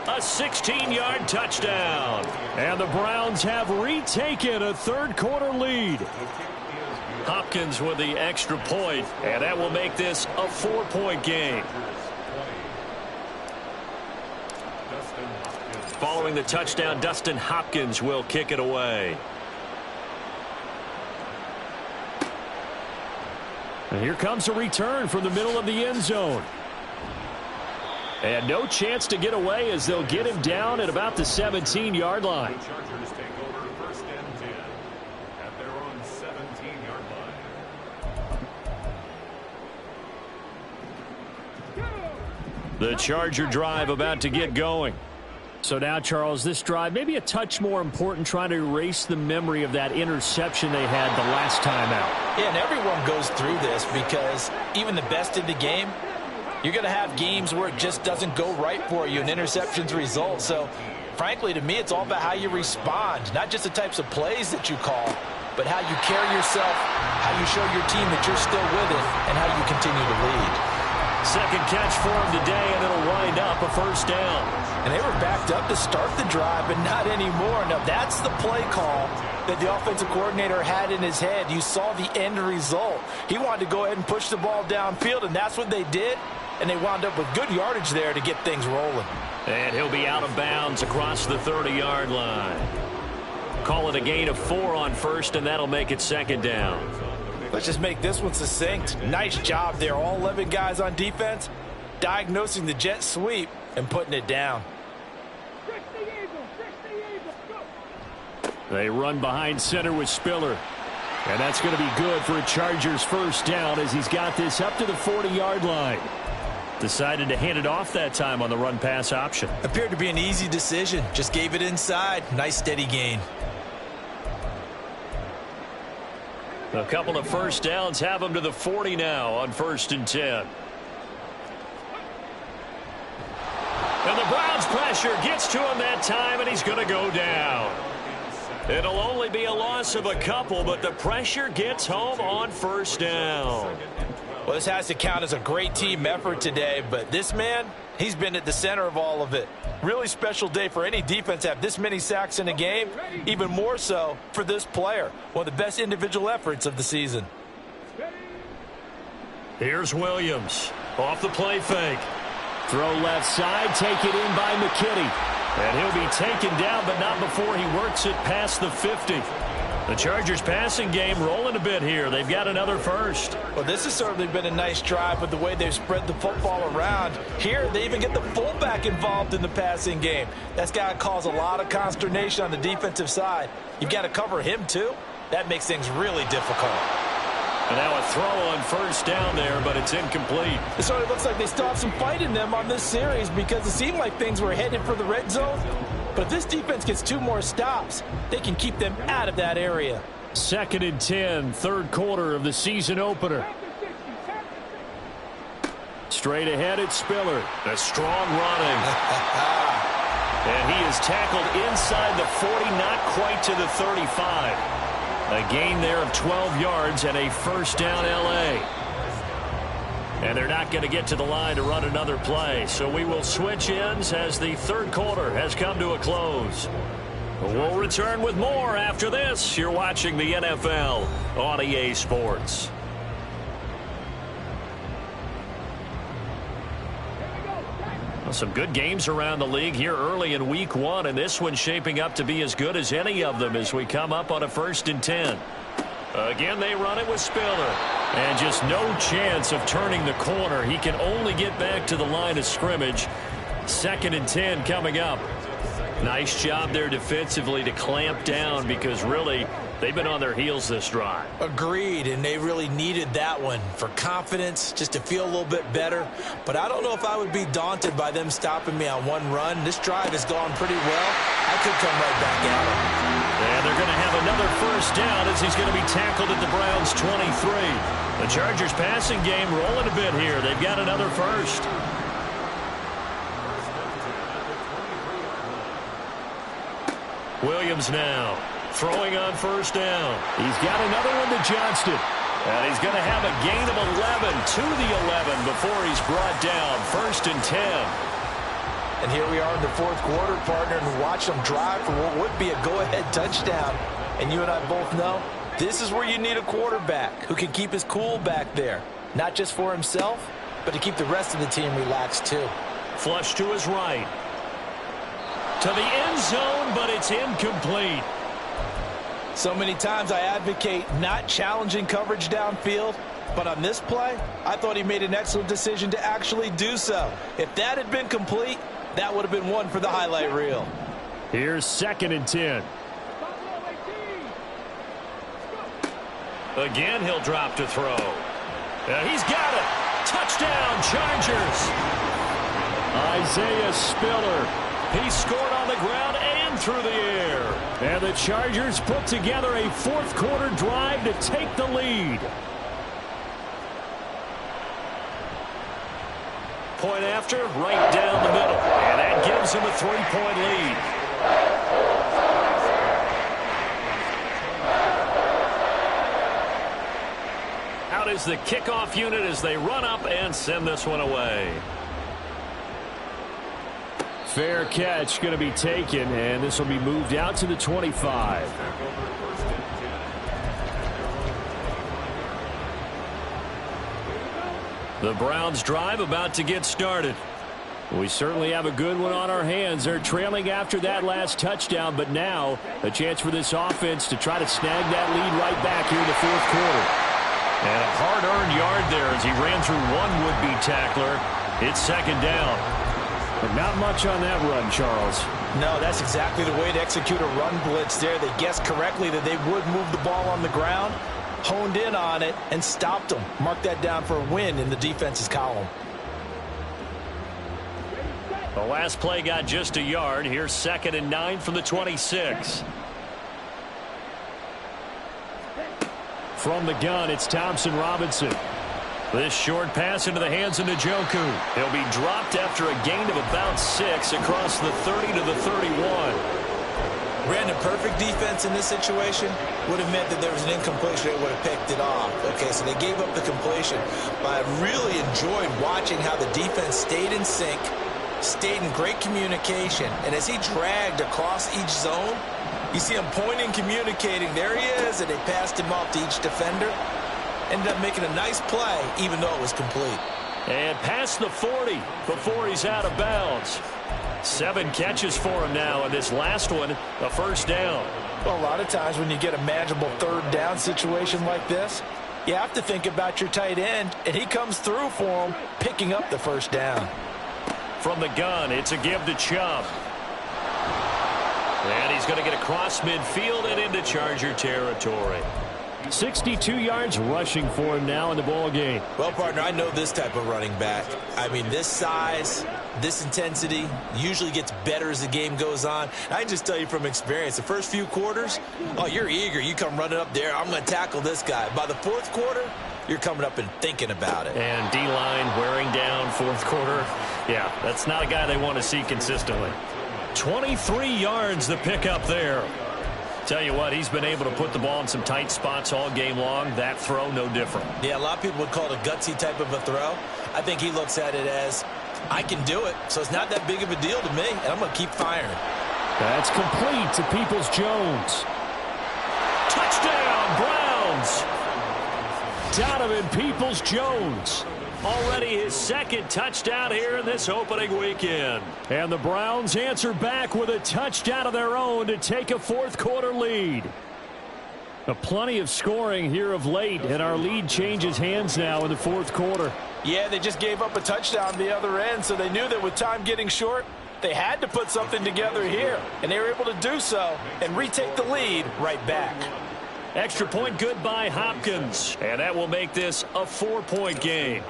A 16-yard touchdown. And the Browns have retaken a 3rd-quarter lead. Hopkins with the extra point, and that will make this a 4-point game. Following the touchdown, Dustin Hopkins will kick it away. And here comes a return from the middle of the end zone. And no chance to get away as they'll get him down at about the 17-yard line. The Chargers take over 1st and 10 at their own 17-yard line. The Charger drive about to get going. So now, Charles, this drive maybe a touch more important, trying to erase the memory of that interception they had the last time out. Yeah, and everyone goes through this because even the best in the game, you're going to have games where it just doesn't go right for you and interceptions result. So, frankly, to me, it's all about how you respond, not just the types of plays that you call, but how you carry yourself, how you show your team that you're still with it, and how you continue to lead. 2nd catch for him today, and it'll wind up a 1st down. And they were backed up to start the drive, but not anymore. Now, that's the play call that the offensive coordinator had in his head. You saw the end result. He wanted to go ahead and push the ball downfield, and that's what they did. And they wound up with good yardage there to get things rolling. And he'll be out of bounds across the 30-yard line. Call it a gain of 4 on 1st, and that'll make it 2nd down. Let's just make this one succinct. Nice job there. All 11 guys on defense diagnosing the jet sweep and putting it down. They run behind center with Spiller. And that's going to be good for a Chargers 1st down as he's got this up to the 40-yard line. Decided to hand it off that time on the run-pass option. Appeared to be an easy decision. Just gave it inside. Nice steady gain. A couple of first downs have him to the 40 now on 1st and 10. And the Browns pressure gets to him that time, and he's going to go down. It'll only be a loss of a couple, but the pressure gets home on 1st down. Well, this has to count as a great team effort today, but this man, he's been at the center of all of it. Really special day for any defense to have this many sacks in a game, even more so for this player. One of the best individual efforts of the season. Here's Williams off the play fake. Throw left side, take it in by McKinney. And he'll be taken down, but not before he works it past the 50. The Chargers passing game rolling a bit here. They've got another first. Well, this has certainly been a nice drive with the way they've spread the football around. Here, they even get the fullback involved in the passing game. That's got to cause a lot of consternation on the defensive side. You've got to cover him, too. That makes things really difficult. And now a throw on 1st down there, but it's incomplete. It sort of looks like they still have some fight in them on this series because it seemed like things were headed for the red zone. But if this defense gets 2 more stops, they can keep them out of that area. 2nd and 10, 3rd quarter of the season opener. Straight ahead, it's Spiller. A strong running. And he is tackled inside the 40, not quite to the 35. A gain there of 12 yards and a 1st down L.A. And they're not going to get to the line to run another play. So we will switch ends as the 3rd quarter has come to a close. We'll return with more after this. You're watching the NFL on EA Sports. Well, some good games around the league here early in week 1, and this one's shaping up to be as good as any of them as we come up on a 1st and 10. Again, they run it with Spiller. And just no chance of turning the corner. He can only get back to the line of scrimmage. 2nd and 10 coming up. Nice job there defensively to clamp down because really they've been on their heels this drive. Agreed, and they really needed that one for confidence, just to feel a little bit better. But I don't know if I would be daunted by them stopping me on one run. This drive has gone pretty well. I could come right back at them. And they're going to have another 1st down as he's going to be tackled at the Browns' 23. The Chargers passing game rolling a bit here. They've got another first. Williams now throwing on 1st down. He's got another one to Johnston. And he's going to have a gain of 11 to the 11 before he's brought down. 1st and 10. And here we are in the 4th quarter, partner, and watch them drive for what would be a go-ahead touchdown. And you and I both know this is where you need a quarterback who can keep his cool back there. Not just for himself, but to keep the rest of the team relaxed too. Flush to his right. To the end zone, but it's incomplete. So many times I advocate not challenging coverage downfield, but on this play, I thought he made an excellent decision to actually do so. If that had been complete, that would have been one for the highlight reel. Here's 2nd and 10. Again, he'll drop to throw. He's got it. Touchdown, Chargers. Isaiah Spiller. He scored on the ground and through the air. And the Chargers put together a 4th quarter drive to take the lead. Point after, right down the middle. And that gives him a 3-point lead. Out is the kickoff unit as they run up and send this one away. Fair catch going to be taken, and this will be moved out to the 25. The Browns drive about to get started. We certainly have a good one on our hands. They're trailing after that last touchdown, but now a chance for this offense to try to snag that lead right back here in the 4th quarter. And a hard-earned yard there as he ran through one would-be tackler. It's 2nd down. But not much on that run, Charles. No, that's exactly the way to execute a run blitz there. They guessed correctly that they would move the ball on the ground, honed in on it, and stopped them. Mark that down for a win in the defense's column. The last play got just a yard. Here's 2nd and 9 from the 26. From the gun, it's Thompson Robinson. This short pass into the hands of Njoku. He'll be dropped after a gain of about 6 across the 30 to the 31. Brandon, perfect defense in this situation would have meant that there was an incompletion. They would have picked it off. Okay, so they gave up the completion. But I really enjoyed watching how the defense stayed in sync, stayed in great communication. And as he dragged across each zone, you see him pointing, communicating. There he is, and they passed him off to each defender. Ended up making a nice play, even though it was complete. And past the 40 before he's out of bounds. 7 catches for him now, and this last one, a first down. Well, a lot of times when you get a manageable third down situation like this, you have to think about your tight end, and he comes through for him, picking up the first down. From the gun, it's a give to Chubb. And he's going to get across midfield and into Charger territory. 62 yards rushing for him now in the ball game. Well, partner, I know this type of running back. I mean, this size, this intensity usually gets better as the game goes on. I can just tell you from experience, the first few quarters, oh, you're eager. You come running up there, I'm going to tackle this guy. By the fourth quarter, you're coming up and thinking about it. And D-line wearing down fourth quarter. Yeah, that's not a guy they want to see consistently. 23 yards the pickup there. Tell you what, he's been able to put the ball in some tight spots all game long. That throw, no different. Yeah, a lot of people would call it a gutsy type of a throw. I think he looks at it as, I can do it, so it's not that big of a deal to me, and I'm going to keep firing. That's complete to Peoples-Jones. Touchdown, Browns! Donovan Peoples-Jones. Already his second touchdown here in this opening weekend. And the Browns answer back with a touchdown of their own to take a fourth quarter lead. Plenty of scoring here of late, and our lead changes hands now in the fourth quarter. Yeah, they just gave up a touchdown the other end, so they knew that with time getting short, they had to put something together here. And they were able to do so and retake the lead right back. Extra point good by Hopkins. And that will make this a 4-point game.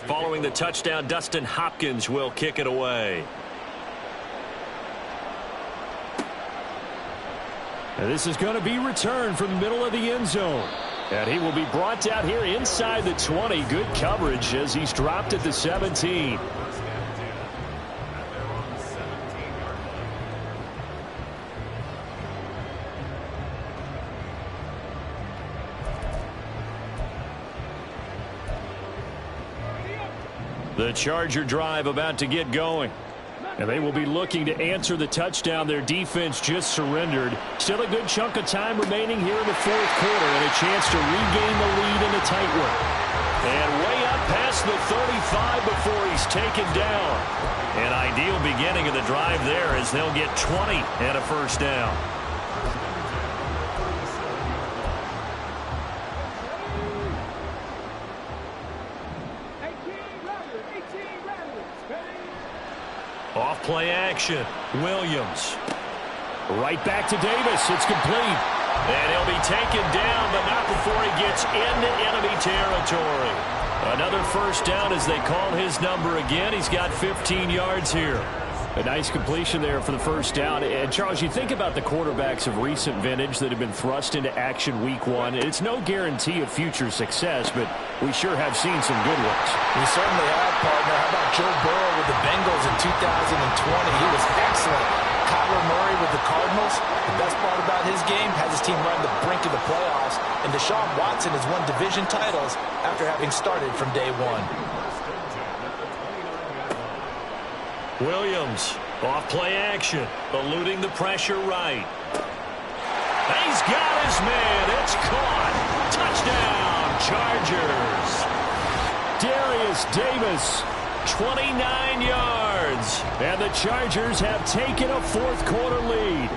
Following the touchdown, Dustin Hopkins will kick it away. And this is going to be returned from the middle of the end zone. And he will be brought down here inside the 20. Good coverage as he's dropped at the 17. The Charger drive about to get going. And they will be looking to answer the touchdown their defense just surrendered. Still a good chunk of time remaining here in the fourth quarter and a chance to regain the lead in a tight one. And way up past the 35 before he's taken down. An ideal beginning of the drive there as they'll get 20 and a first down. Off play action. Williams. Right back to Davis. It's complete. And he'll be taken down, but not before he gets into enemy territory. Another first down as they call his number again. He's got 15 yards here. A nice completion there for the first down. And, Charles, you think about the quarterbacks of recent vintage that have been thrust into action week one. It's no guarantee of future success, but we sure have seen some good ones. We certainly have, partner. How about Joe Burrow with the Bengals in 2020? He was excellent. Kyler Murray with the Cardinals. The best part about his game has his team right on the brink of the playoffs. And Deshaun Watson has won division titles after having started from day one. Williams, off play action, eluding the pressure right. He's got his man. It's caught. Touchdown, Chargers. Darius Davis, 29 yards. And the Chargers have taken a fourth quarter lead.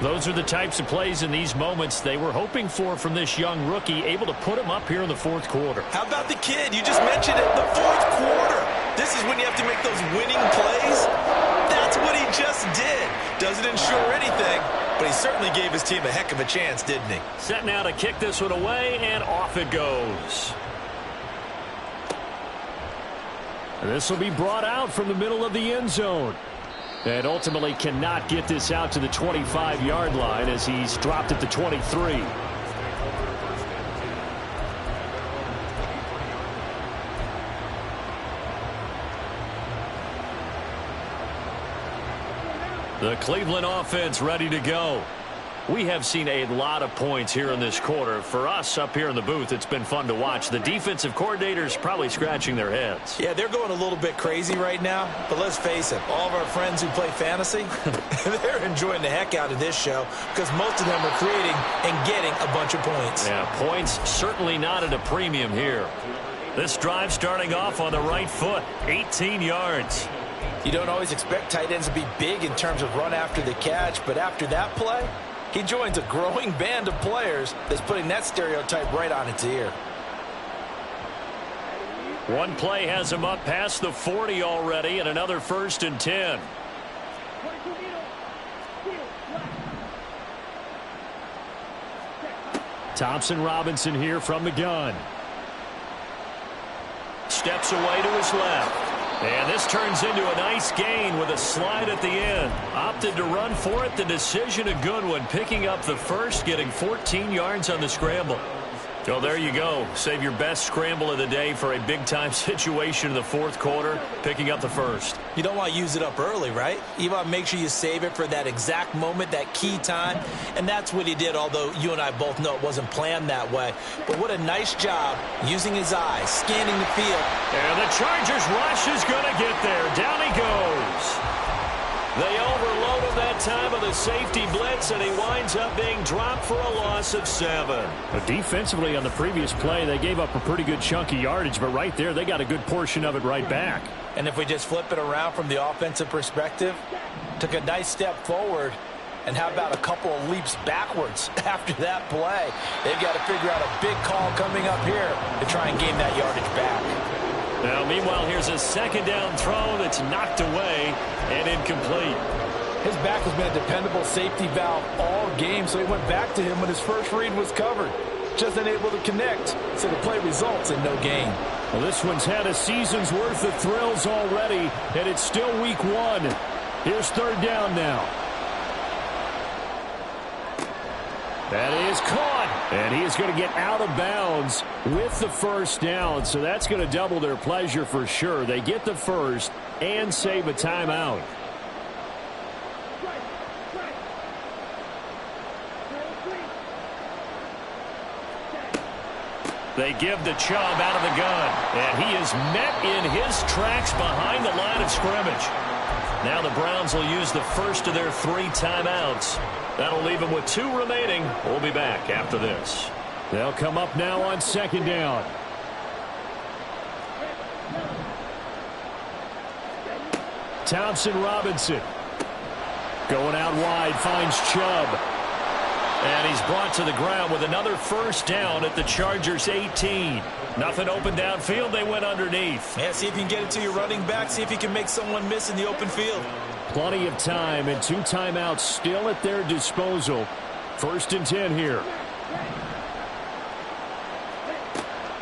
Those are the types of plays in these moments they were hoping for from this young rookie, able to put him up here in the fourth quarter. How about the kid? You just mentioned it, the fourth quarter. This is when you have to make those winning plays. That's what he just did. Doesn't ensure anything, but he certainly gave his team a heck of a chance, didn't he? Set now to kick this one away, and off it goes. And this will be brought out from the middle of the end zone. And ultimately cannot get this out to the 25-yard line as he's dropped at the 23. The Cleveland offense ready to go. We have seen a lot of points here in this quarter. For us up here in the booth, it's been fun to watch. The defensive coordinators probably scratching their heads. Yeah, they're going a little bit crazy right now. But let's face it, all of our friends who play fantasy, they're enjoying the heck out of this show because most of them are creating and getting a bunch of points. Yeah, points certainly not at a premium here. This drive starting off on the right foot, 18 yards. You don't always expect tight ends to be big in terms of run after the catch, but after that play, he joins a growing band of players that's putting that stereotype right on its ear. One play has him up past the 40 already, and another 1st and 10. Thompson Robinson here from the gun. Steps away to his left. And this turns into a nice gain with a slide at the end. Opted to run for it. The decision a good one. Picking up the first, getting 14 yards on the scramble. So there you go. Save your best scramble of the day for a big-time situation in the 4th quarter. Picking up the first. You don't want to use it up early, right? You want to make sure you save it for that exact moment, that key time. And that's what he did, although you and I both know it wasn't planned that way. But what a nice job using his eyes, scanning the field. And the Chargers rush is going to get there. Down he goes. They overload him that time with a safety blitz, and he winds up being dropped for a loss of 7. But defensively on the previous play, they gave up a pretty good chunk of yardage, but right there, they got a good portion of it right back. And if we just flip it around from the offensive perspective, took a nice step forward, and how about a couple of leaps backwards after that play? They've got to figure out a big call coming up here to try and gain that yardage back. Now, meanwhile, here's a 2nd down throw that's knocked away and incomplete. His back has been a dependable safety valve all game, so he went back to him when his first read was covered. Just unable to connect, so the play results in no gain. Well, this one's had a season's worth of thrills already, and it's still week 1. Here's 3rd down now. That is caught, and he is going to get out of bounds with the 1st down, so that's going to double their pleasure for sure. They get the first and save a timeout. They give the Chubb out of the gun, and he is met in his tracks behind the line of scrimmage. Now the Browns will use the first of their 3 timeouts. That'll leave them with 2 remaining. We'll be back after this. They'll come up now on 2nd down. Thompson Robinson. Going out wide, finds Chubb. And he's brought to the ground with another 1st down at the Chargers' 18. Nothing open downfield. They went underneath. Yeah, see if you can get it to your running back. See if you can make someone miss in the open field. Plenty of time and 2 timeouts still at their disposal. 1st and 10 here.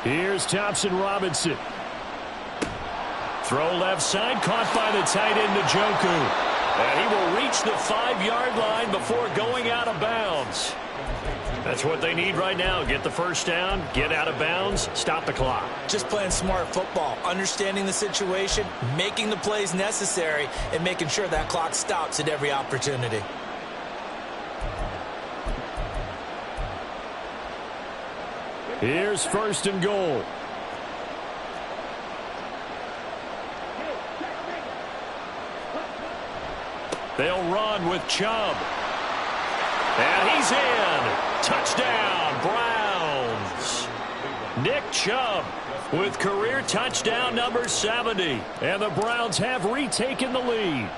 Here's Thompson Robinson. Throw left side, caught by the tight end Njoku. And he will reach the 5-yard line before going out of bounds. That's what they need right now. Get the 1st down, get out of bounds, stop the clock. Just playing smart football, understanding the situation, making the plays necessary, and making sure that clock stops at every opportunity. Here's 1st and goal. They'll run with Chubb. And he's in. Touchdown, Browns. Nick Chubb with career touchdown number 70. And the Browns have retaken the lead.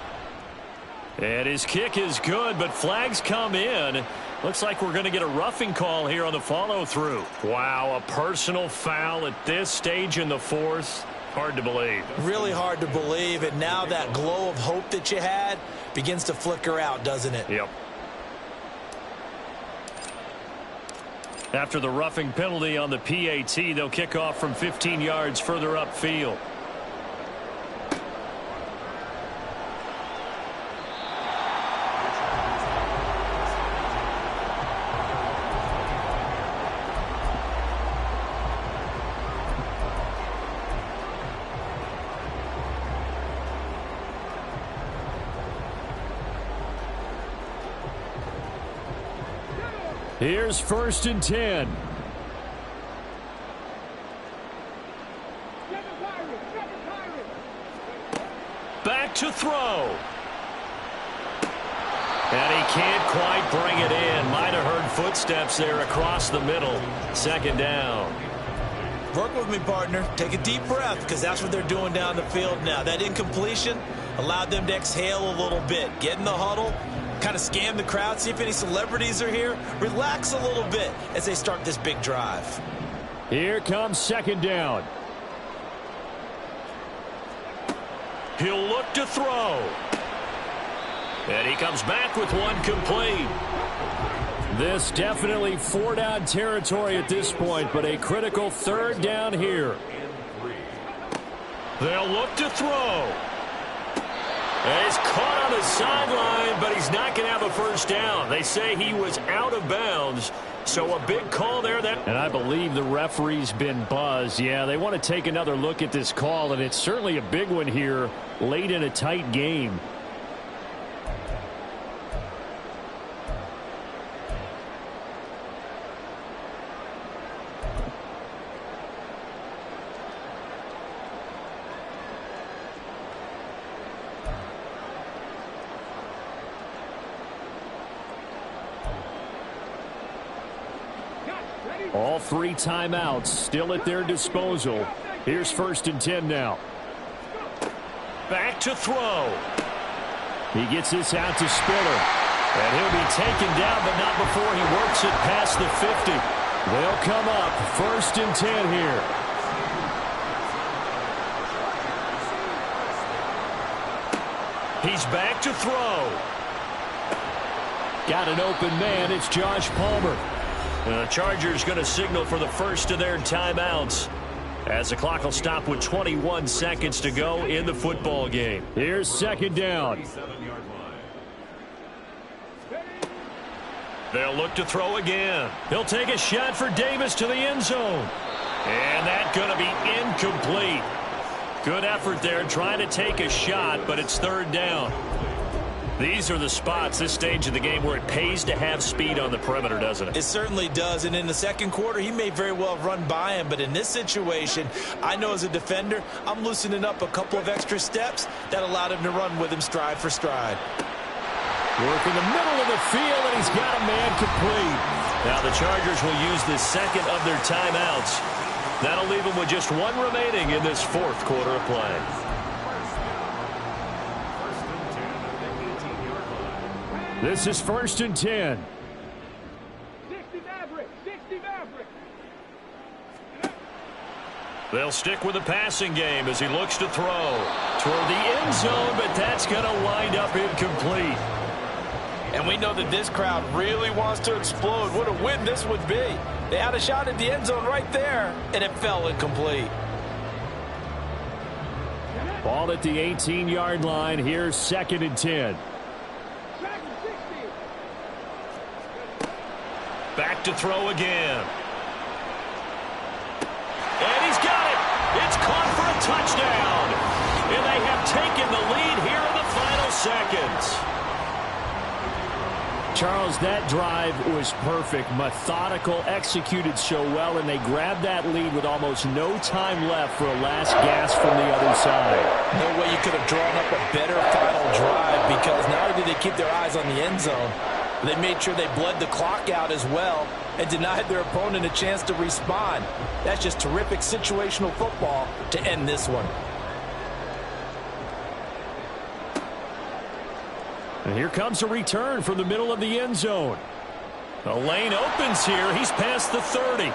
And his kick is good, but flags come in. Looks like we're going to get a roughing call here on the follow-through. Wow, a personal foul at this stage in the 4th. Hard to believe. Really hard to believe, and now that glow of hope that you had begins to flicker out, doesn't it? Yep. After the roughing penalty on the PAT, they'll kick off from 15 yards further upfield. Here's 1st and 10. Back to throw. And he can't quite bring it in. Might have heard footsteps there across the middle. 2nd down. Work with me, partner. Take a deep breath, because that's what they're doing down the field now. That incompletion allowed them to exhale a little bit. Get in the huddle, kind of scan the crowd, see if any celebrities are here. Relax a little bit as they start this big drive. Here comes 2nd down. He'll look to throw. And he comes back with one complete. This definitely 4-down territory at this point, but a critical 3rd down here. They'll look to throw. And he's caught on the sideline, but he's not going to have a 1st down. They say he was out of bounds, so a big call there. And I believe the referee's been buzzed. Yeah, they want to take another look at this call, and it's certainly a big one here late in a tight game. All 3 timeouts still at their disposal. Here's 1st and 10 now. Back to throw. He gets this out to Spiller. And he'll be taken down, but not before he works it past the 50. They'll come up 1st and 10 here. He's back to throw. Got an open man. It's Josh Palmer. The Chargers going to signal for the first of their timeouts as the clock will stop with 21 seconds to go in the football game. Here's 2nd down. They'll look to throw again. He'll take a shot for Davis to the end zone. And that's going to be incomplete. Good effort there trying to take a shot, but it's 3rd down. These are the spots, this stage of the game, where it pays to have speed on the perimeter, doesn't it? It certainly does, and in the 2nd quarter, he may very well run by him, but in this situation, I know as a defender, I'm loosening up a couple of extra steps that allowed him to run with him stride for stride. Work in the middle of the field, and he's got a man complete. Now the Chargers will use the 2nd of their timeouts. That'll leave them with just 1 remaining in this 4th quarter of play. This is 1st and 10. 60 Maverick, 60 Maverick. They'll stick with the passing game as he looks to throw toward the end zone, but that's going to wind up incomplete. And we know that this crowd really wants to explode. What a win this would be. They had a shot at the end zone right there, and it fell incomplete. Ball at the 18-yard line. Here's 2nd and 10. Back to throw again. And he's got it. It's caught for a touchdown. And they have taken the lead here in the final seconds. Charles, that drive was perfect. Methodical, executed so well, and they grabbed that lead with almost no time left for a last gasp from the other side. No way you could have drawn up a better final drive, because not only did they keep their eyes on the end zone, they made sure they bled the clock out as well and denied their opponent a chance to respond. That's just terrific situational football to end this one. And here comes a return from the middle of the end zone. The lane opens here. He's past the 30.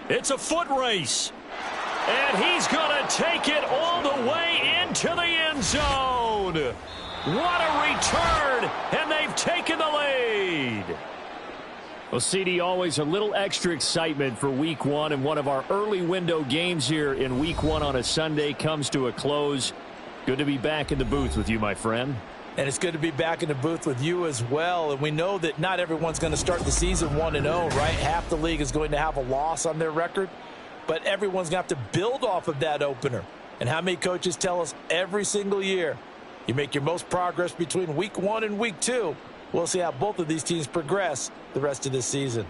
It's a foot race. And he's going to take it all the way into the end zone. What a return, and they've taken the lead. Well, CD, always a little extra excitement for Week 1, and one of our early window games here in Week 1 on a Sunday comes to a close. Good to be back in the booth with you, my friend. And it's good to be back in the booth with you as well. And we know that not everyone's going to start the season 1-0, right? Half the league is going to have a loss on their record, but everyone's going to have to build off of that opener. And how many coaches tell us every single year, you make your most progress between Week 1 and Week 2. We'll see how both of these teams progress the rest of this season.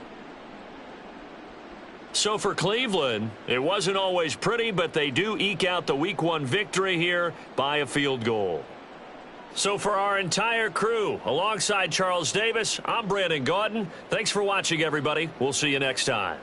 So for Cleveland, it wasn't always pretty, but they do eke out the Week 1 victory here by a field goal. So for our entire crew, alongside Charles Davis, I'm Brandon Gaudin. Thanks for watching, everybody. We'll see you next time.